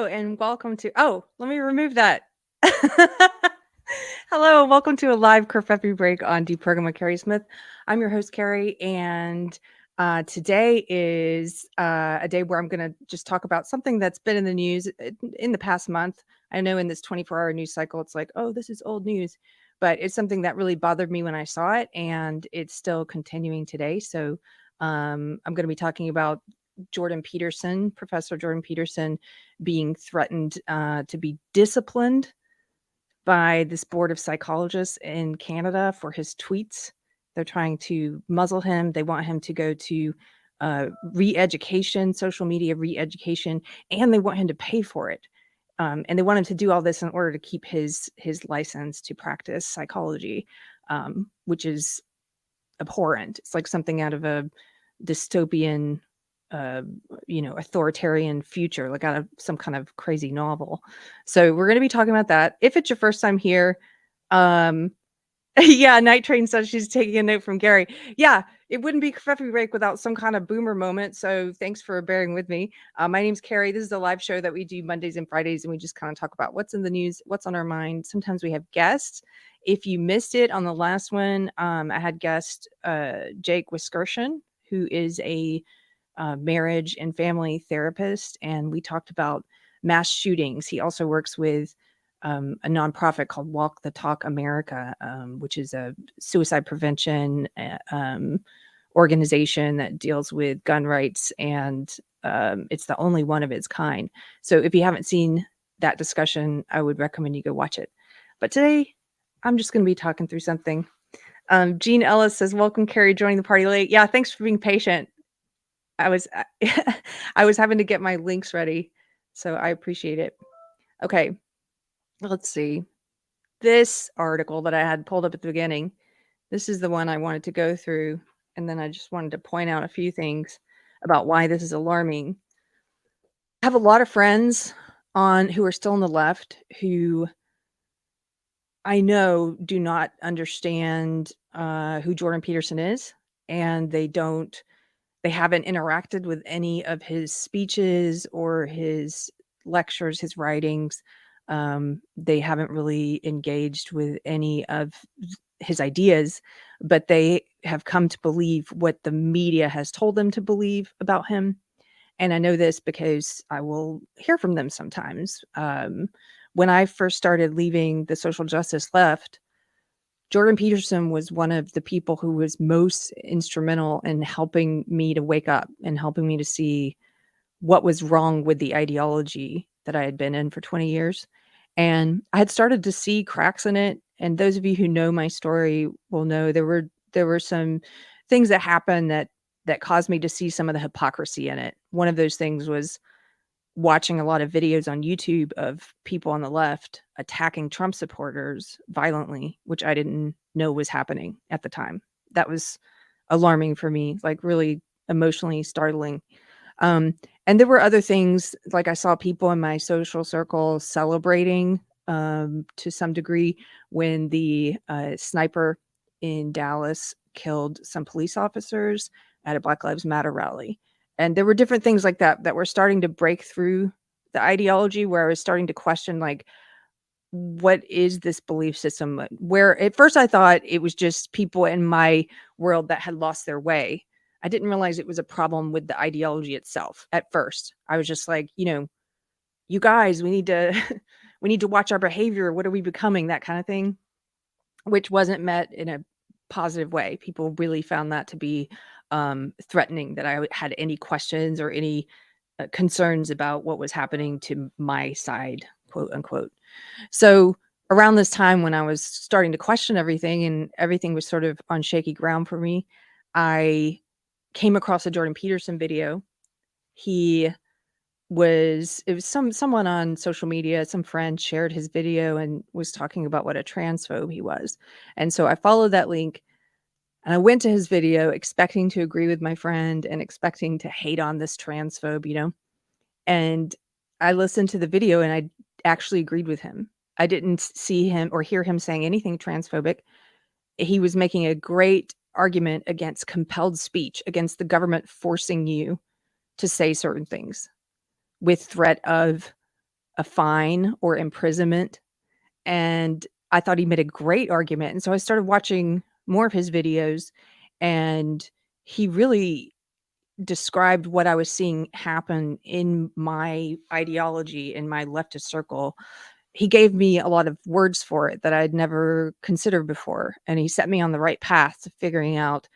Hello and welcome to let me remove that. Hello and welcome to a live Kerfefe break on Deprogrammed with Carrie Smith. I'm your host, Carrie, and today is a day where I'm going to just talk about something that's been in the news in the past month. I know in this 24-hour news cycle, it's like, oh, this is old news, but it's something that really bothered me when I saw it, and it's still continuing today. So I'm going to be talking about Professor Jordan Peterson, being threatened to be disciplined by this board of psychologists in Canada for his tweets. They're trying to muzzle him. They want him to go to re-education, social media re-education, and they want him to pay for it. And they want him to do all this in order to keep his license to practice psychology, which is abhorrent. It's like something out of a dystopian authoritarian future, like out of some kind of crazy novel. So we're going to be talking about that. If it's your first time here, yeah, Night Train says she's taking a note from Gary. Yeah, it wouldn't be Kerfefe Break without some kind of boomer moment. So thanks for bearing with me. My name's Carrie. This is a live show that we do Mondays and Fridays, and we just kind of talk about what's in the news, what's on our mind. Sometimes we have guests. If you missed it on the last one, I had guest Jake Wiskerson, who is a marriage and family therapist, and we talked about mass shootings. He also works with a nonprofit called Walk the Talk America, which is a suicide prevention organization that deals with gun rights, and it's the only one of its kind. So if you haven't seen that discussion, I would recommend you go watch it. But today, I'm just going to be talking through something. Jean Ellis says, "Welcome, Carrie, joining the party late." Yeah, thanks for being patient. I was I was having to get my links ready, so I appreciate it. Okay, let's see. This article that I had pulled up at the beginning, this is the one I wanted to go through, and then I just wanted to point out a few things about why this is alarming. I have a lot of friends who are still on the left who I know do not understand who Jordan Peterson is, and they haven't interacted with any of his speeches or his lectures, his writings. They haven't really engaged with any of his ideas, but they have come to believe what the media has told them to believe about him. And I know this because I will hear from them sometimes. When I first started leaving the social justice left, Jordan Peterson was one of the people who was most instrumental in helping me to wake up and helping me to see what was wrong with the ideology that I had been in for 20 years. And I had started to see cracks in it. And those of you who know my story will know there were some things that happened that caused me to see some of the hypocrisy in it. One of those things was watching a lot of videos on YouTube of people on the left attacking Trump supporters violently, which I didn't know was happening at the time. That was alarming for me, like really emotionally startling. And there were other things, like I saw people in my social circle celebrating to some degree when the sniper in Dallas killed some police officers at a Black Lives Matter rally. And there were different things like that were starting to break through the ideology, where I was starting to question, like, what is this belief system? Where at first I thought it was just people in my world that had lost their way. I didn't realize it was a problem with the ideology itself. At first, I was just like, you guys, we need to we need to watch our behavior. What are we becoming? That kind of thing, which wasn't met in a positive way. People really found that to be threatening, that I had any questions or any concerns about what was happening to my side, quote unquote. So around this time, when I was starting to question everything and everything was sort of on shaky ground for me, I came across a Jordan Peterson video. It was someone on social media, some friend shared his video and was talking about what a transphobe he was. And so I followed that link and I went to his video expecting to agree with my friend and expecting to hate on this transphobe. And I listened to the video and I actually agreed with him. I didn't see him or hear him saying anything transphobic. He was making a great argument against compelled speech, against the government forcing you to say certain things with threat of a fine or imprisonment. And I thought he made a great argument. And so I started watching more of his videos, and he really described what I was seeing happen in my ideology, in my leftist circle. He gave me a lot of words for it that I'd never considered before. And he set me on the right path to figuring out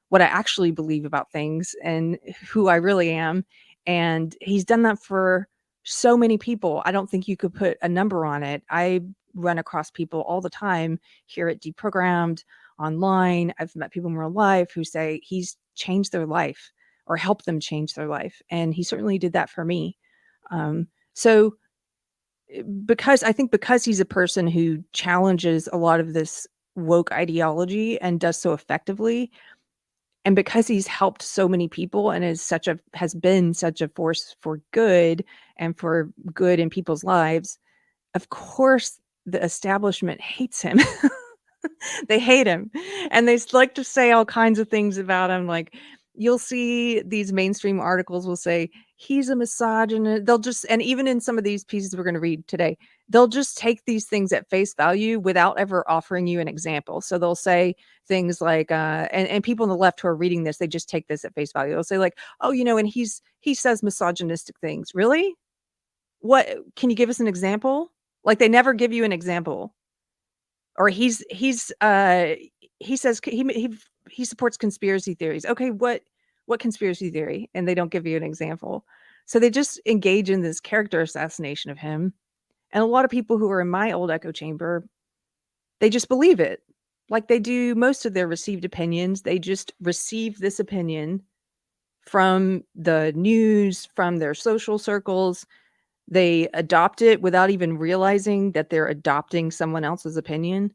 what I actually believe about things and who I really am. And he's done that for so many people. I don't think you could put a number on it. I run across people all the time here at Deprogrammed, online. I've met people in real life who say he's changed their life or helped them change their life. And he certainly did that for me. So because he's a person who challenges a lot of this woke ideology and does so effectively, and because he's helped so many people and has been such a force for good and for good in people's lives, of course the establishment hates him. They hate him, and they like to say all kinds of things about him. Like, you'll see these mainstream articles will say he's a misogynist. They'll just, and even in some of these pieces we're going to read today, they'll just take these things at face value without ever offering you an example. So they'll say things like and people on the left who are reading this, they just take this at face value. They'll say like, oh, and he says misogynistic things. Really? What, can you give us an example? Like, they never give you an example. Or he says he supports conspiracy theories. Okay, what conspiracy theory? And they don't give you an example. So they just engage in this character assassination of him. And a lot of people who are in my old echo chamber, they just believe it. Like they do most of their received opinions. They just receive this opinion from the news, from their social circles. They adopt it without even realizing that they're adopting someone else's opinion.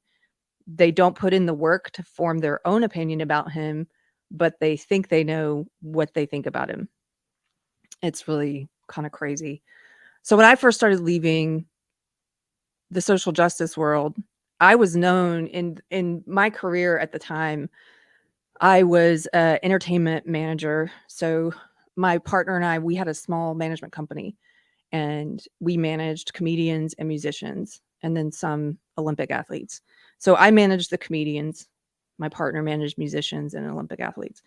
They don't put in the work to form their own opinion about him, but they think they know what they think about him. It's really kind of crazy. So when I first started leaving the social justice world, I was known in my career at the time. I was an entertainment manager. So my partner and I, we had a small management company, and we managed comedians and musicians and then some Olympic athletes. So I managed the comedians. My partner managed musicians and Olympic athletes.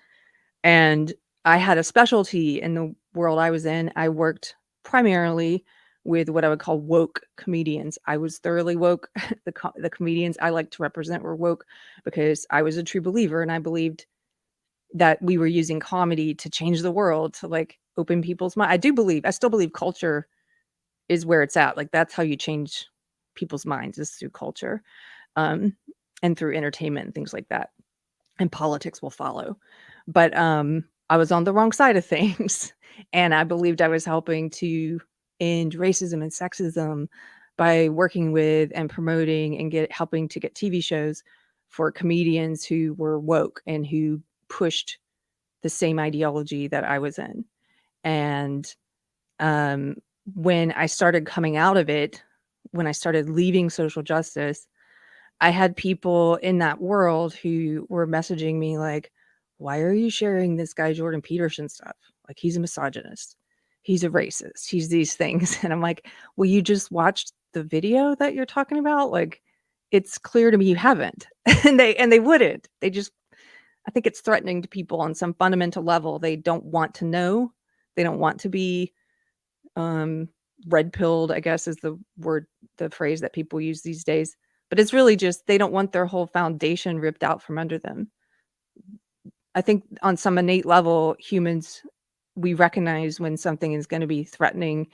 And I had a specialty in the world I was in. I worked primarily with what I would call woke comedians. I was thoroughly woke. The comedians I like to represent were woke because I was a true believer, and I believed that we were using comedy to change the world, to like open people's mind. I still believe culture is where it's at. Like, that's how you change people's minds, is through culture, and through entertainment and things like that. And politics will follow. But I was on the wrong side of things. And I believed I was helping to end racism and sexism by working with and promoting and helping to get TV shows for comedians who were woke and who pushed the same ideology that I was in. And when I started coming out of it, when I started leaving social justice, I had people in that world who were messaging me like, why are you sharing this guy Jordan Peterson stuff? Like, he's a misogynist. He's a racist. He's these things. And I'm like, well, you just watched the video that you're talking about? Like, it's clear to me you haven't. and they wouldn't. They just, I think it's threatening to people on some fundamental level. They don't want to know. They don't want to be red pilled, I guess is the phrase that people use these days. But it's really just, they don't want their whole foundation ripped out from under them. I think on some innate level, humans, we recognize when something is going to be threatening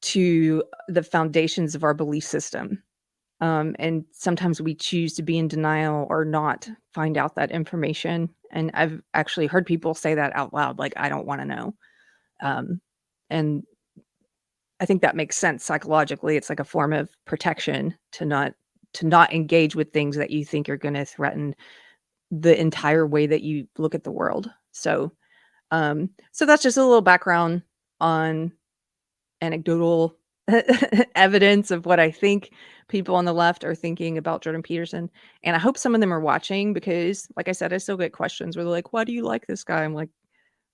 to the foundations of our belief system. And sometimes we choose to be in denial or not find out that information. And I've actually heard people say that out loud, like, I don't want to know. And I think that makes sense psychologically. It's like a form of protection to not engage with things that you think are going to threaten the entire way that you look at the world. So that's just a little background on anecdotal evidence of what I think people on the left are thinking about Jordan Peterson. And I hope some of them are watching because, like I said, I still get questions where they're like, why do you like this guy? I'm like,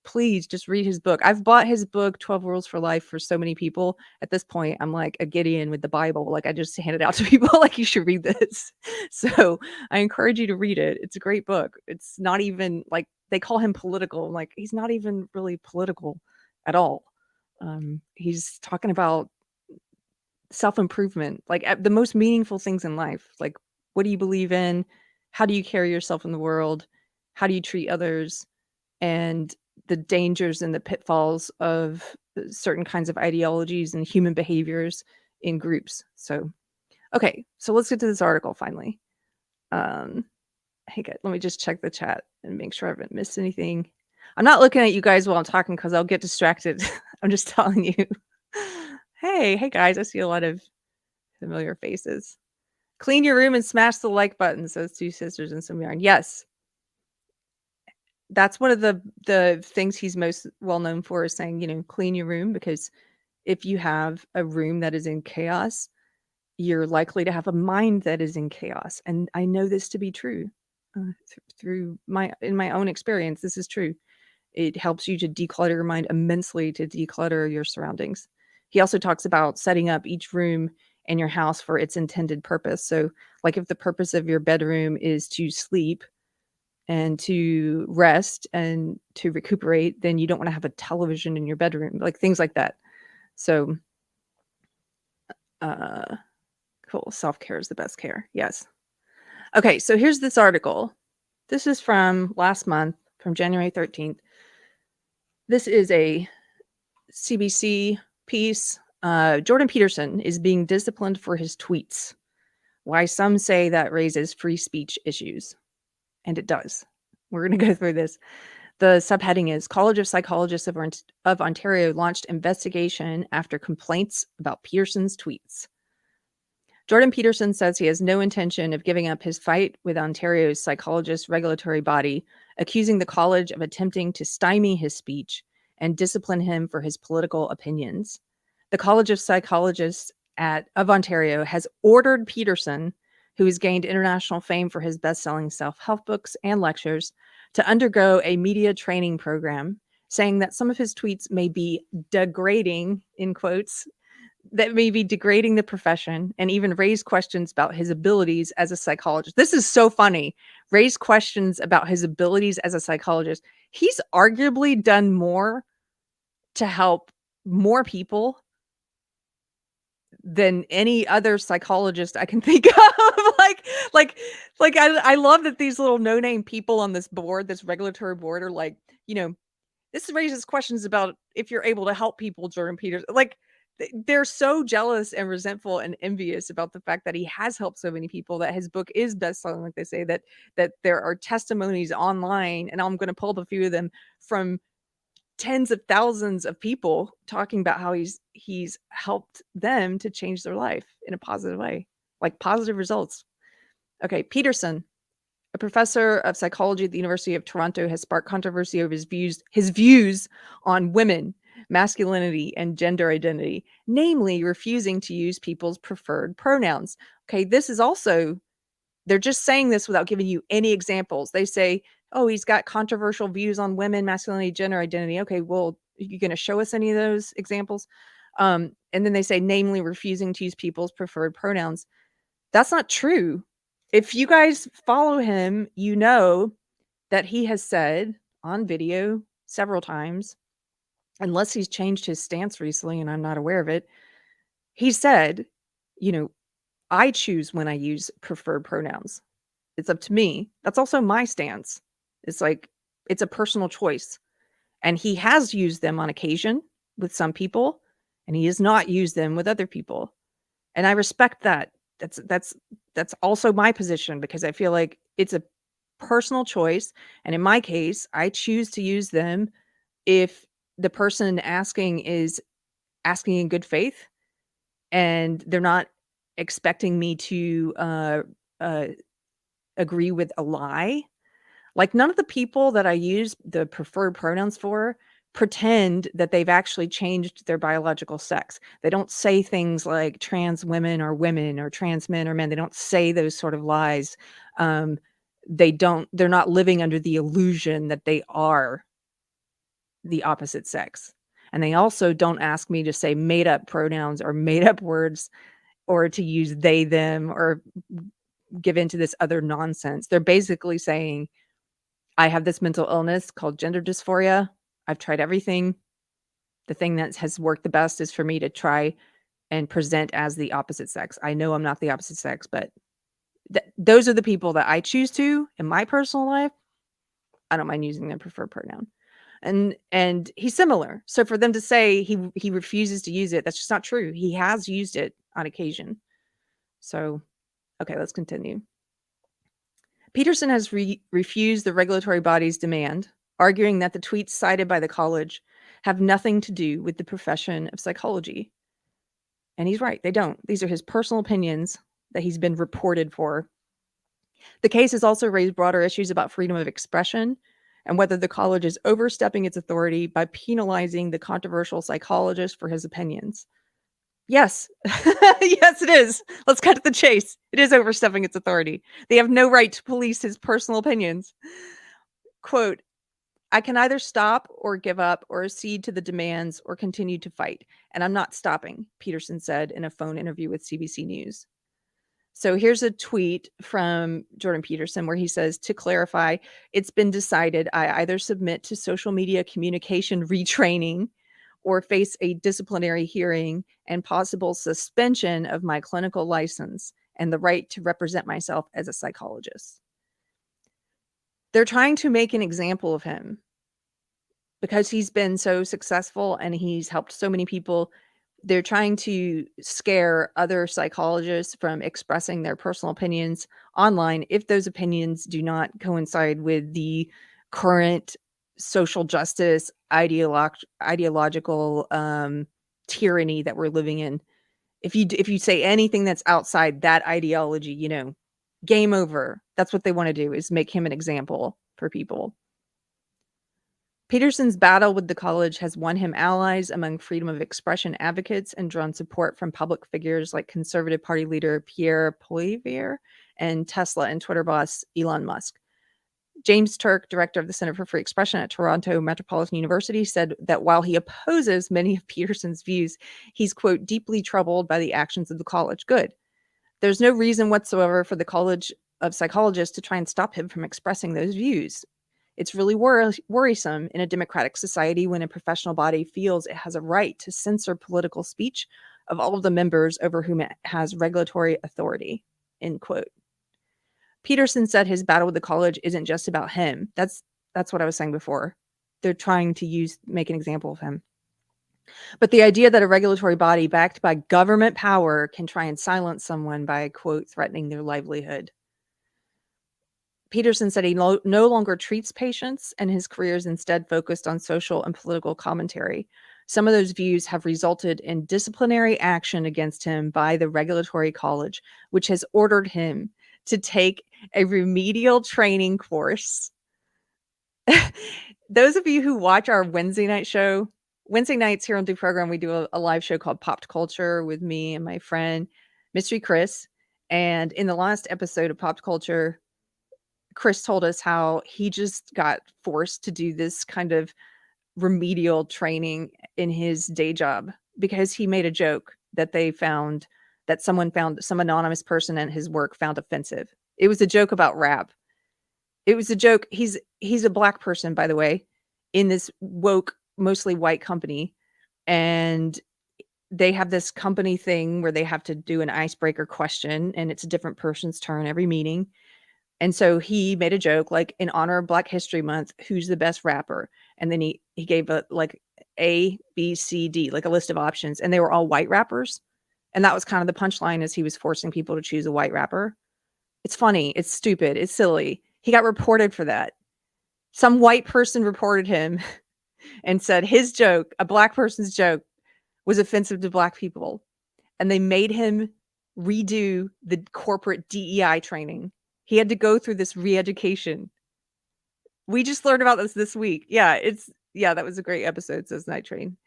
please just read his book. I've bought his book, 12 Rules for Life, for so many people. At this point, I'm like a Gideon with the Bible. Like, I just hand it out to people like, you should read this. So I encourage you to read it. It's a great book. It's not even like they call him political. Like, he's not even really political at all. He's talking about self-improvement, like the most meaningful things in life. Like, what do you believe in? How do you carry yourself in the world? How do you treat others? And the dangers and the pitfalls of certain kinds of ideologies and human behaviors in groups. So, okay, so let's get to this article finally. Hey, good. Let me just check the chat and make sure I haven't missed anything. I'm not looking at you guys while I'm talking because I'll get distracted. I'm just telling you. Hey guys, I see a lot of familiar faces. Clean your room and smash the like button, says Two Sisters in Some Yarn. Yes. That's one of the things he's most well known for, is saying, you know, clean your room, because if you have a room that is in chaos, you're likely to have a mind that is in chaos. And I know this to be true. Through my own experience, this is true. It helps you to declutter your mind immensely, to declutter your surroundings. He also talks about setting up each room in your house for its intended purpose. So, like, if the purpose of your bedroom is to sleep and to rest and to recuperate, then you don't want to have a television in your bedroom, like things like that. So, cool. Self-care is the best care. Yes. Okay, so here's this article. This is from last month, from January 13th. This is a CBC piece. Jordan Peterson is being disciplined for his tweets. Why some say that raises free speech issues. And it does. We're going to go through this. The subheading is College of Psychologists of Ontario launched investigation after complaints about Peterson's tweets. Jordan Peterson says he has no intention of giving up his fight with Ontario's psychologist regulatory body, accusing the college of attempting to stymie his speech and discipline him for his political opinions. The College of Psychologists of Ontario has ordered Peterson, who has gained international fame for his best-selling self-help books and lectures, to undergo a media training program, saying that some of his tweets may be degrading, in quotes, that may be degrading the profession, and even raise questions about his abilities as a psychologist. This is so funny. Raise questions about his abilities as a psychologist. He's arguably done more to help more people than any other psychologist I can think of. I love that these little no-name people on this board, this regulatory board, are like, you know, this raises questions about if you're able to help people, Jordan Peterson. Like, they're so jealous and resentful and envious about the fact that he has helped so many people, that his book is best-selling, like they say, that there are testimonies online, and I'm going to pull up a few of them, from tens of thousands of people talking about how he's helped them to change their life in a positive way, like positive results. Okay, Peterson, a professor of psychology at the University of Toronto, has sparked controversy over his views on women, masculinity, and gender identity, namely refusing to use people's preferred pronouns. Okay, this is also, they're just saying this without giving you any examples. They say, oh, he's got controversial views on women, masculinity, gender identity. Okay, well, are you going to show us any of those examples? And then they say, namely refusing to use people's preferred pronouns. That's not true. If you guys follow him, you know that he has said on video several times, unless he's changed his stance recently and I'm not aware of it, he said, you know, I choose when I use preferred pronouns. It's up to me. That's also my stance. It's like, it's a personal choice. And he has used them on occasion with some people, and he has not used them with other people. And I respect that. That's also my position, because I feel like it's a personal choice. And in my case, I choose to use them if the person asking is asking in good faith, and they're not expecting me to agree with a lie. Like, none of the people that I use the preferred pronouns for pretend that they've actually changed their biological sex. They don't say things like trans women or trans men or men. They don't say those sort of lies. They're not living under the illusion that they are the opposite sex. And they also don't ask me to say made up pronouns or made up words or to use they, them, or give into this other nonsense. They're basically saying, I have this mental illness called gender dysphoria. I've tried everything. The thing that has worked the best is for me to try and present as the opposite sex. I know I'm not the opposite sex, but those are the people that I choose to in my personal life. I don't mind using their preferred pronoun. And he's similar. So for them to say he refuses to use it, that's just not true. He has used it on occasion. So, okay, let's continue. Peterson has refused the regulatory body's demand, arguing that the tweets cited by the college have nothing to do with the profession of psychology. And he's right, they don't. These are his personal opinions that he's been reported for. The case has also raised broader issues about freedom of expression and whether the college is overstepping its authority by penalizing the controversial psychologist for his opinions. Yes. Yes, it is. Let's cut to the chase. It is overstepping its authority. They have no right to police his personal opinions. Quote, I can either stop or give up or accede to the demands or continue to fight. And I'm not stopping, Peterson said in a phone interview with CBC News. So here's a tweet from Jordan Peterson where he says, to clarify, it's been decided I either submit to social media communication retraining or face a disciplinary hearing and possible suspension of my clinical license and the right to represent myself as a psychologist. They're trying to make an example of him because he's been so successful and he's helped so many people. They're trying to scare other psychologists from expressing their personal opinions online if those opinions do not coincide with the current social justice ideological tyranny that we're living in. If you say anything that's outside that ideology, game over. That's what they want to do, is make him an example for people. Peterson's battle with the college has won him allies among freedom of expression advocates and drawn support from public figures like Conservative Party leader Pierre Poilievre and Tesla and Twitter boss Elon Musk. James Turk, director of the Center for Free Expression at Toronto Metropolitan University, said that while he opposes many of Peterson's views, he's, quote, deeply troubled by the actions of the college. Good. There's no reason whatsoever for the College of Psychologists to try and stop him from expressing those views. It's really worrisome in a democratic society when a professional body feels it has a right to censor political speech of all of the members over whom it has regulatory authority, end quote. Peterson said his battle with the college isn't just about him. That's what I was saying before. They're trying to make an example of him. But the idea that a regulatory body backed by government power can try and silence someone by, quote, threatening their livelihood. Peterson said he no longer treats patients, and his career is instead focused on social and political commentary. Some of those views have resulted in disciplinary action against him by the regulatory college, which has ordered him to take a remedial training course. Those of you who watch our Wednesday nights here on Deprogrammed, we do a live show called Popped Culture with me and my friend, Mystery Chris. And in the last episode of Popped Culture, Chris told us how he just got forced to do this kind of remedial training in his day job because he made a joke that some anonymous person at his work found offensive. It was a joke about rap. It was a joke. He's a black person, by the way, in this woke, mostly white company. And they have this company thing where they have to do an icebreaker question, and it's a different person's turn every meeting. And so he made a joke, like, in honor of Black History Month, who's the best rapper? And then he gave A, B, C, D, like a list of options, and they were all white rappers. And that was kind of the punchline, as he was forcing people to choose a white rapper. It's funny. It's stupid. It's silly. He got reported for that. Some white person reported him and said his joke, a black person's joke, was offensive to black people. And they made him redo the corporate DEI training. He had to go through this re-education. We just learned about this week. Yeah, that was a great episode, says Night Train.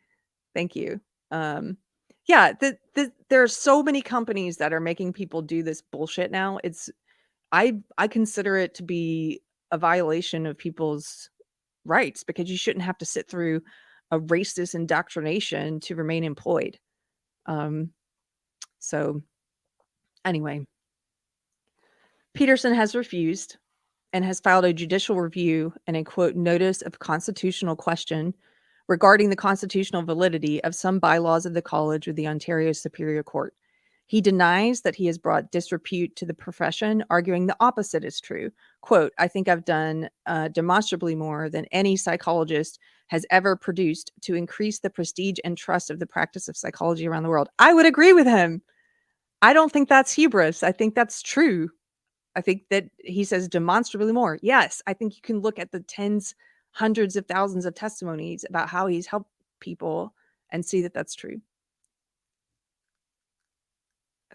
Thank you. There are so many companies that are making people do this bullshit now. I consider it to be a violation of people's rights because you shouldn't have to sit through a racist indoctrination to remain employed. So anyway, Peterson has refused and has filed a judicial review and a quote notice of constitutional question regarding the constitutional validity of some bylaws of the college with the Ontario Superior Court. He denies that he has brought disrepute to the profession, arguing the opposite is true. Quote, I think I've done demonstrably more than any psychologist has ever produced to increase the prestige and trust of the practice of psychology around the world. I would agree with him. I don't think that's hubris. I think that's true. I think that he says demonstrably more. Yes, I think you can look at the tens, hundreds of thousands of testimonies about how he's helped people and see that that's true.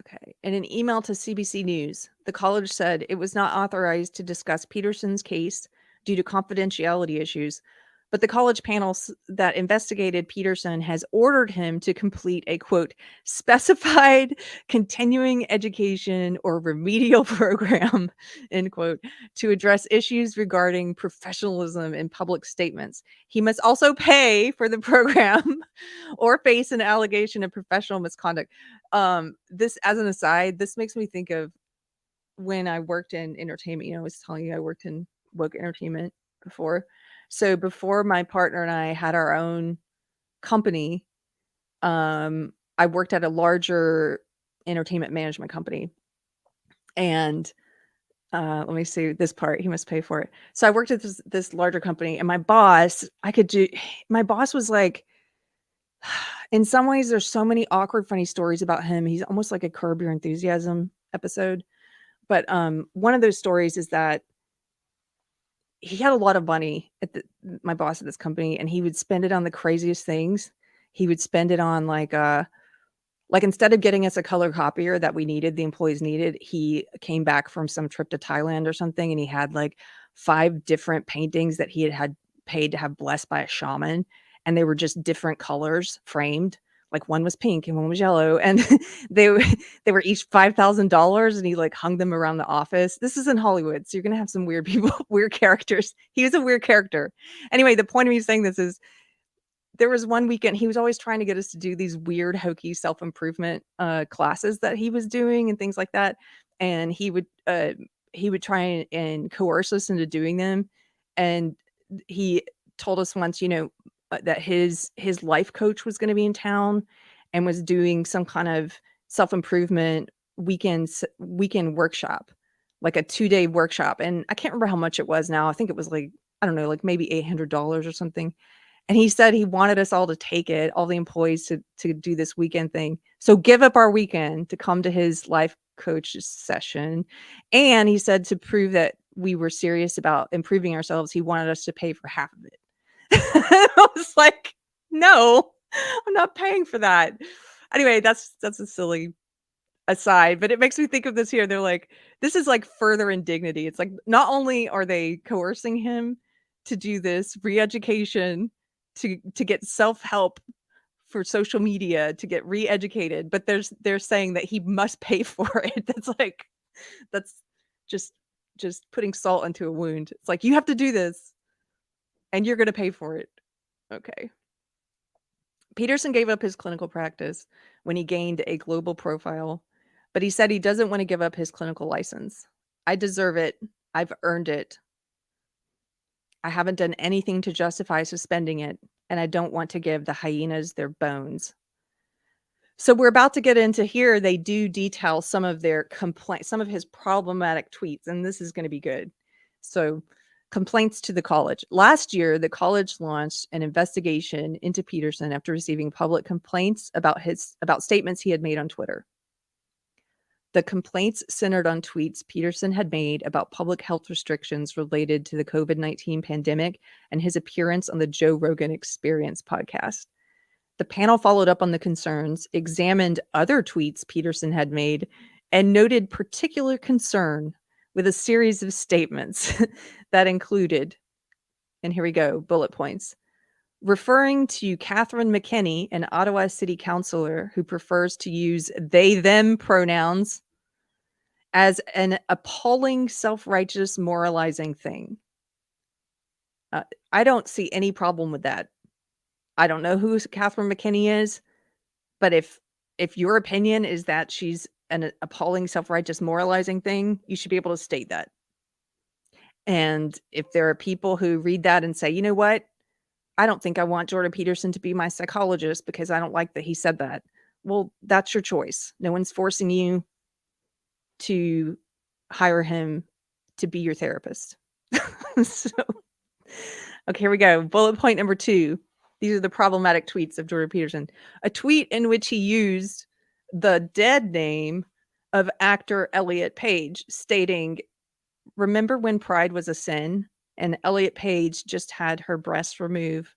Okay. In an email to CBC News, the college said it was not authorized to discuss Peterson's case due to confidentiality issues, but the college panel that investigated Peterson has ordered him to complete a quote specified continuing education or remedial program end quote to address issues regarding professionalism in public statements. He must also pay for the program or face an allegation of professional misconduct. This, as an aside, this makes me think of when I worked in entertainment. I was telling you I worked in woke entertainment before. So before my partner and I had our own company, I worked at a larger entertainment management company. And let me see this part. He must pay for it. So I worked at this larger company, and my boss was like, in some ways, there's so many awkward, funny stories about him. He's almost like a Curb Your Enthusiasm episode. But one of those stories is that he had a lot of money my boss at this company, and he would spend it on the craziest things. He would spend it on like instead of getting us a color copier that the employees needed, he came back from some trip to Thailand or something, and he had like 5 different paintings that he had paid to have blessed by a shaman, and they were just different colors framed. Like one was pink and one was yellow, and they were each $5,000, and he like hung them around the office. This is in Hollywood, so you're gonna have some weird people, weird characters. He was a weird character. Anyway, the point of me saying this is there was one weekend he was always trying to get us to do these weird, hokey self-improvement classes that he was doing and things like that. And he would try and coerce us into doing them. And he told us once, that his life coach was going to be in town and was doing some kind of self-improvement weekend workshop, like a 2-day workshop. And I can't remember how much it was now. I think it was like, I don't know, like maybe $800 or something. And he said he wanted us all to take it, all the employees to do this weekend thing. So give up our weekend to come to his life coach session. And he said to prove that we were serious about improving ourselves, he wanted us to pay for half of it. I was like, no, I'm not paying for that. Anyway, that's a silly aside, but it makes me think of this here. They're like, this is like further indignity. It's like, not only are they coercing him to do this re-education, to get self-help for social media, to get re-educated, but they're saying that he must pay for it. That's just putting salt into a wound. It's like, you have to do this and you're going to pay for it. Okay. Peterson gave up his clinical practice when he gained a global profile, but he said he doesn't want to give up his clinical license. I deserve it. I've earned it. I haven't done anything to justify suspending it, and I don't want to give the hyenas their bones. So we're about to get into here. They do detail some of their complaints, some of his problematic tweets, and this is going to be good. So complaints to the college. Last year, the college launched an investigation into Peterson after receiving public complaints about statements he had made on Twitter. The complaints centered on tweets Peterson had made about public health restrictions related to the COVID-19 pandemic and his appearance on the Joe Rogan Experience podcast. The panel followed up on the concerns, examined other tweets Peterson had made, and noted particular concern with a series of statements that included, and here we go, bullet points, referring to Catherine McKinney, an Ottawa city councillor who prefers to use they, them pronouns, as an appalling, self-righteous, moralizing thing. I don't see any problem with that. I don't know who Catherine McKinney is, but if your opinion is that she's an appalling, self-righteous, moralizing thing, you should be able to state that. And if there are people who read that and say, you know what, I don't think I want Jordan Peterson to be my psychologist because I don't like that he said that. Well, that's your choice. No one's forcing you to hire him to be your therapist. So, okay, here we go. Bullet point number 2. These are the problematic tweets of Jordan Peterson. A tweet in which he used the dead name of actor Elliot Page, stating, "Remember when pride was a sin and Elliot Page just had her breast removed?"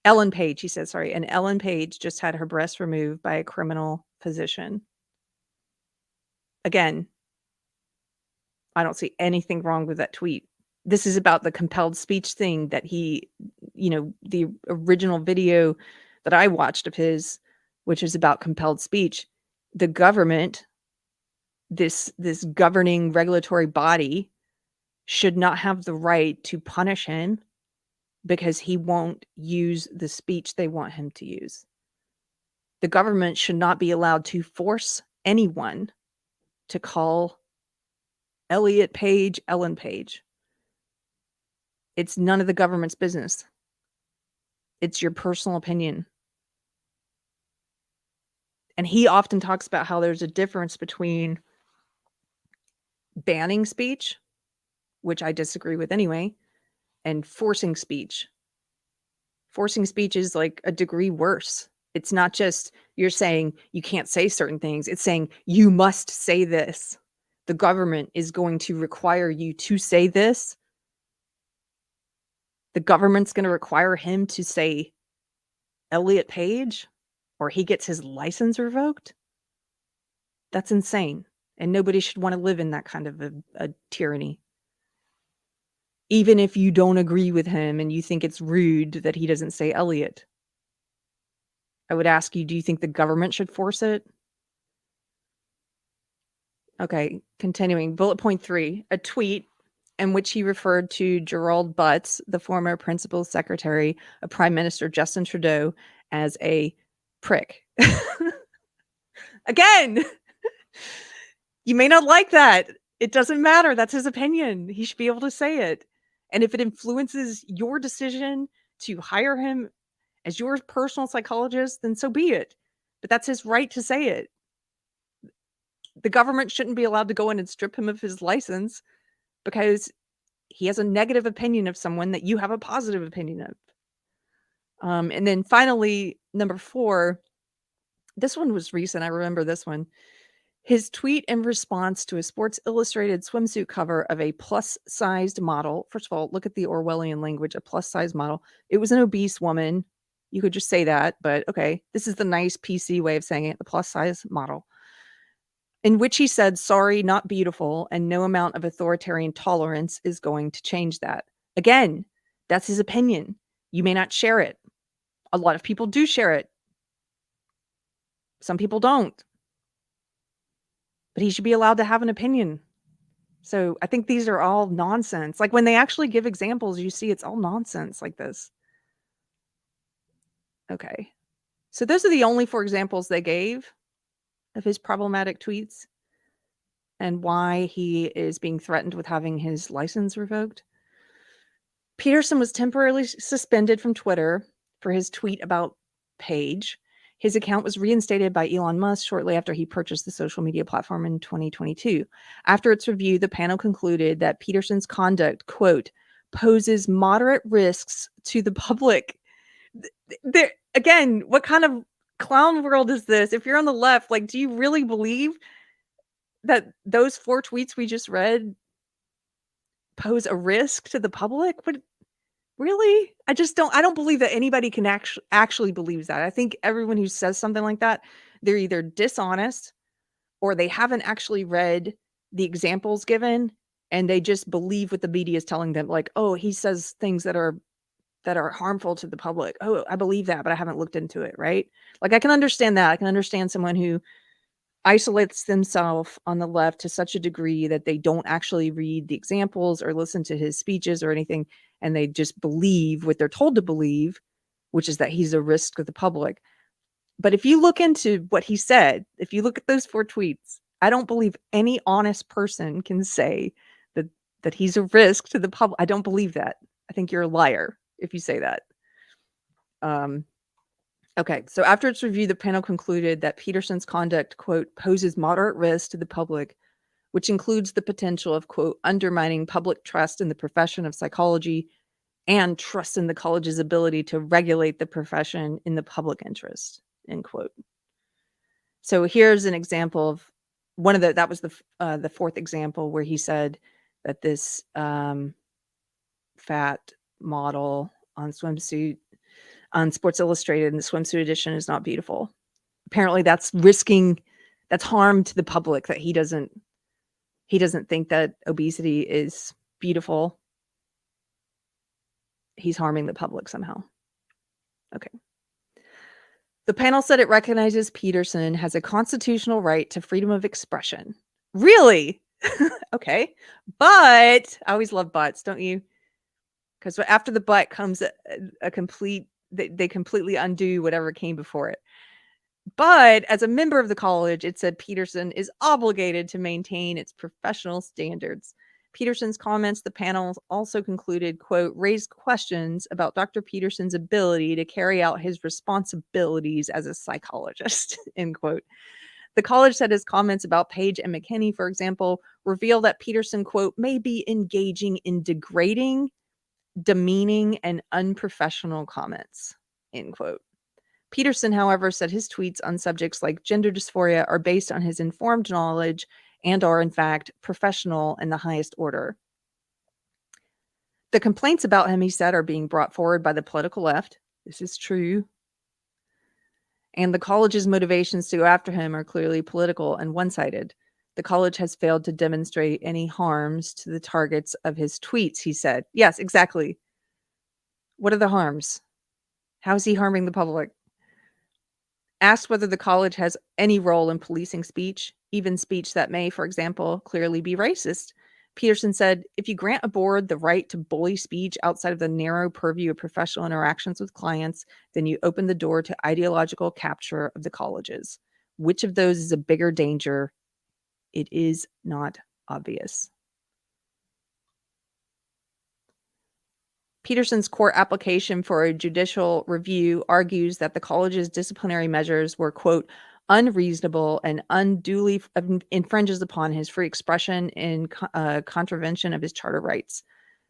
Ellen Page, he said, sorry. And Ellen Page just had her breast removed by a criminal physician. Again, I don't see anything wrong with that tweet. This is about the compelled speech thing that he, the original video that I watched of his, which is about compelled speech. The government, this governing regulatory body, should not have the right to punish him because he won't use the speech they want him to use. The government should not be allowed to force anyone to call Elliot Page Ellen Page. It's none of the government's business. It's your personal opinion. And he often talks about how there's a difference between banning speech, which I disagree with anyway, and forcing speech. Forcing speech is like a degree worse. It's not just you're saying you can't say certain things. It's saying you must say this. The government is going to require you to say this. The government's going to require him to say Elliot Page, or he gets his license revoked. That's insane. And nobody should want to live in that kind of a tyranny. Even if you don't agree with him and you think it's rude that he doesn't say Elliot, I would ask you, do you think the government should force it? Okay, continuing. Bullet point 3, a tweet in which he referred to Gerald Butts, the former principal secretary of Prime Minister Justin Trudeau, as a prick. Again, you may not like that. It doesn't matter. That's his opinion. He should be able to say it. And if it influences your decision to hire him as your personal psychologist, then so be it. But that's his right to say it. The government shouldn't be allowed to go in and strip him of his license because he has a negative opinion of someone that you have a positive opinion of. And then finally, number 4, this one was recent. I remember this one. His tweet in response to a Sports Illustrated swimsuit cover of a plus-sized model. First of all, look at the Orwellian language, a plus-sized model. It was an obese woman. You could just say that, but okay. This is the nice PC way of saying it, the plus-size model. In which he said, "Sorry, not beautiful, and no amount of authoritarian tolerance is going to change that." Again, that's his opinion. You may not share it. A lot of people do share it. Some people don't. But he should be allowed to have an opinion. So I think these are all nonsense. Like when they actually give examples, you see it's all nonsense like this. Okay. So those are the only 4 examples they gave of his problematic tweets and why he is being threatened with having his license revoked. Peterson was temporarily suspended from Twitter for his tweet about Page. His account was reinstated by Elon Musk shortly after he purchased the social media platform in 2022. After its review, the panel concluded that Peterson's conduct, quote, poses moderate risks to the public. There, again, what kind of clown world is this? If you're on the left, like, do you really believe that those 4 tweets we just read pose a risk to the public? What? Really? I don't believe that anybody can actually believes that. I think everyone who says something like that, they're either dishonest or they haven't actually read the examples given and they just believe what the media is telling them. Like, oh, he says things that are harmful to the public. Oh, I believe that, but I haven't looked into it, right? Like I can understand that. I can understand someone who isolates themselves on the left to such a degree that they don't actually read the examples or listen to his speeches or anything. and they just believe what they're told to believe, which is that he's a risk to the public. But if you look into what he said, if you look at those 4 tweets, I don't believe any honest person can say that he's a risk to the public. I don't believe that. I think you're a liar if you say that. Okay, so after its review, the panel concluded that Peterson's conduct, quote, poses moderate risk to the public, which includes the potential of, quote, undermining public trust in the profession of psychology and trust in the college's ability to regulate the profession in the public interest, end quote. So here's an example of one of that was the 4th example where he said that this fat model on swimsuit on Sports Illustrated in the swimsuit edition is not beautiful. Apparently that's harm to the public, that he doesn't think that obesity is beautiful. He's harming the public somehow. Okay. The panel said it recognizes Peterson has a constitutional right to freedom of expression. Really? Okay. But I always love buts, don't you? Because after the but comes a complete, they completely undo whatever came before it. But as a member of the college, it said Peterson is obligated to maintain its professional standards. Peterson's comments, the panel also concluded, quote, raised questions about Dr. Peterson's ability to carry out his responsibilities as a psychologist, end quote. The college said his comments about Page and McKinney, for example, reveal that Peterson, quote, may be engaging in degrading, demeaning, and unprofessional comments, end quote. Peterson, however, said his tweets on subjects like gender dysphoria are based on his informed knowledge and are, in fact, professional in the highest order. The complaints about him, he said, are being brought forward by the political left. This is true. And the college's motivations to go after him are clearly political and one-sided. The college has failed to demonstrate any harms to the targets of his tweets, he said. Yes, exactly. What are the harms? How is he harming the public? Asked whether the college has any role in policing speech, even speech that may, for example, clearly be racist, Peterson said, if you grant a board the right to bully speech outside of the narrow purview of professional interactions with clients, then you open the door to ideological capture of the colleges. Which of those is a bigger danger? It is not obvious. Peterson's court application for a judicial review argues that the college's disciplinary measures were, quote, unreasonable and unduly infringes upon his free expression in contravention of his charter rights.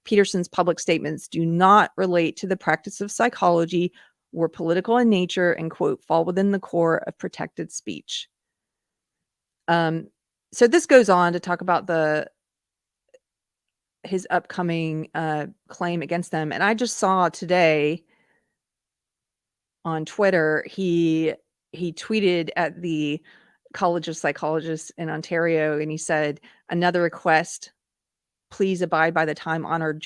Peterson's public statements do not relate to the practice of psychology, were political in nature, and, quote, fall within the core of protected speech. So this goes on to talk about his upcoming claim against them. And I just saw today on Twitter, he tweeted at the College of Psychologists in Ontario, and he said, another request, please abide by the time-honored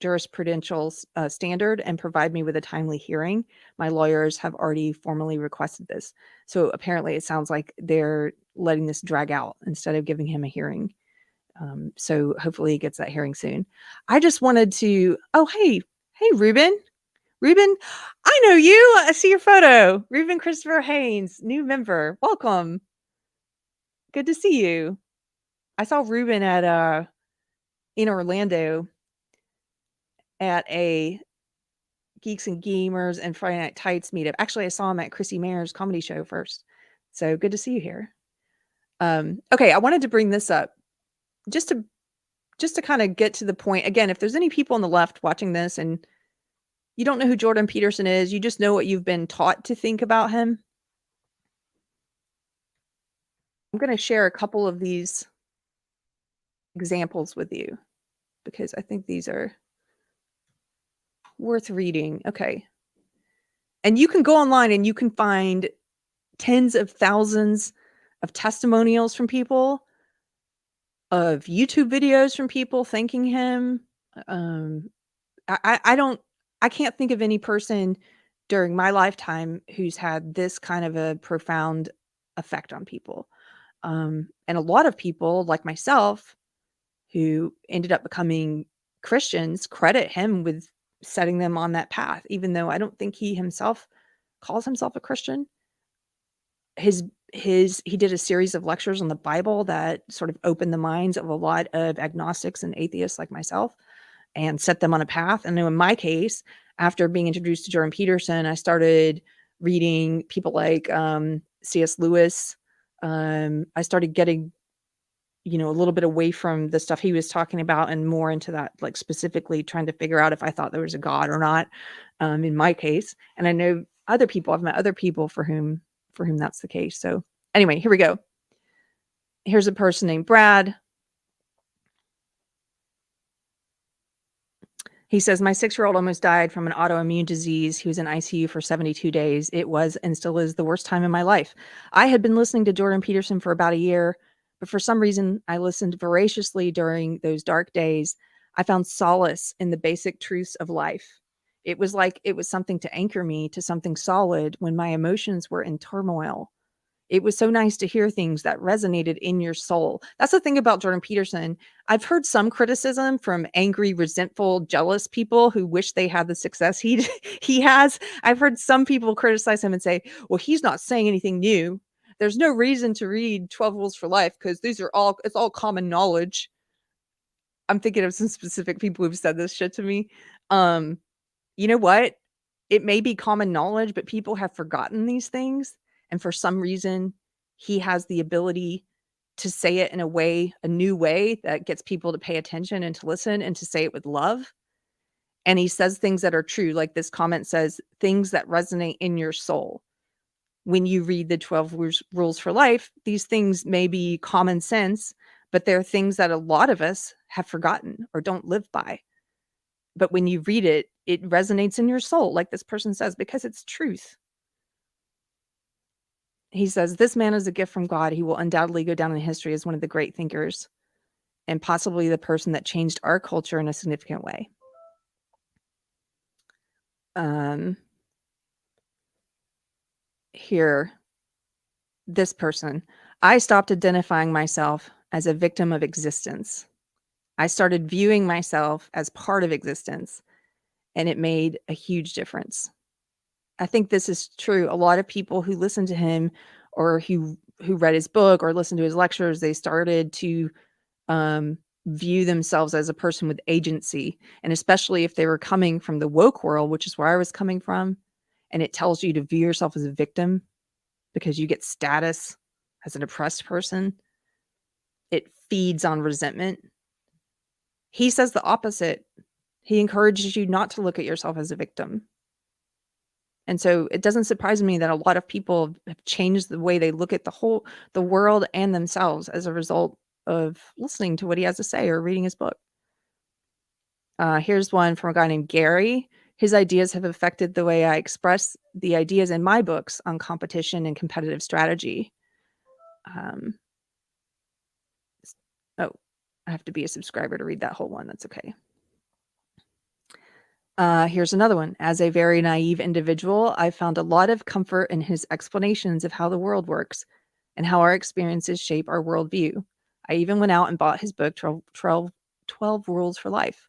jurisprudential standard and provide me with a timely hearing. My lawyers have already formally requested this. So apparently it sounds like they're letting this drag out instead of giving him a hearing. So hopefully he gets that hearing soon. I just wanted to, hey, Ruben, I know you. I see your photo. Ruben Christopher Haynes, new member. Welcome. Good to see you. I saw Ruben at in Orlando at a Geeks and Gamers and Friday Night Tights meetup. Actually, I saw him at Chrissy Mayer's comedy show first. So good to see you here. Okay, I wanted to bring this up just to kind of get to the point. Again, if there's any people on the left watching this and you don't know who Jordan Peterson is, you just know what you've been taught to think about him. I'm going to share a couple of these examples with you because I think these are worth reading. Okay. And you can go online and you can find tens of thousands of testimonials from people, of YouTube videos from people thanking him. I can't think of any person during my lifetime who's had this kind of a profound effect on people. And a lot of people like myself who ended up becoming Christians credit him with setting them on that path, even though I don't think he himself calls himself a Christian. He did a series of lectures on the Bible that sort of opened the minds of a lot of agnostics and atheists like myself and set them on a path. And in my case, after being introduced to Jordan Peterson, I started reading people like C.S. Lewis. I started getting, a little bit away from the stuff he was talking about and more into that, like specifically trying to figure out if I thought there was a God or not, in my case. And I know I've met other people for whom that's the case. So anyway, here we go. Here's a person named Brad. He says, my 6-year-old almost died from an autoimmune disease. He was in ICU for 72 days. It was and still is the worst time in my life. I had been listening to Jordan Peterson for about a year, but for some reason, I listened voraciously during those dark days. I found solace in the basic truths of life. It was like it was something to anchor me to something solid when my emotions were in turmoil. It was so nice to hear things that resonated in your soul. That's the thing about Jordan Peterson. I've heard some criticism from angry, resentful, jealous people who wish they had the success he has. I've heard some people criticize him and say, well, he's not saying anything new. There's no reason to read 12 Rules for Life because it's all common knowledge. I'm thinking of some specific people who've said this shit to me. You know what? It may be common knowledge, but people have forgotten these things. And for some reason, he has the ability to say it in a new way that gets people to pay attention and to listen and to say it with love. And he says things that are true. Like this comment says, things that resonate in your soul. When you read the 12 Rules for Life, these things may be common sense, but they're things that a lot of us have forgotten or don't live by. But when you read it, it resonates in your soul, like this person says, because it's truth. He says, this man is a gift from God. He will undoubtedly go down in history as one of the great thinkers and possibly the person that changed our culture in a significant way. Here, this person, I stopped identifying myself as a victim of existence. I started viewing myself as part of existence, and it made a huge difference. I think this is true. A lot of people who listen to him or who read his book or listened to his lectures, they started to view themselves as a person with agency. And especially if they were coming from the woke world, which is where I was coming from, and it tells you to view yourself as a victim because you get status as an oppressed person. It feeds on resentment. He says the opposite. He encourages you not to look at yourself as a victim. And so it doesn't surprise me that a lot of people have changed the way they look at the world and themselves as a result of listening to what he has to say or reading his book. Here's one from a guy named Gary. His ideas have affected the way I express the ideas in my books on competition and competitive strategy. I have to be a subscriber to read that whole one. That's okay. Here's another one. As a very naive individual, I found a lot of comfort in his explanations of how the world works and how our experiences shape our worldview. I even went out and bought his book, 12 Rules for Life,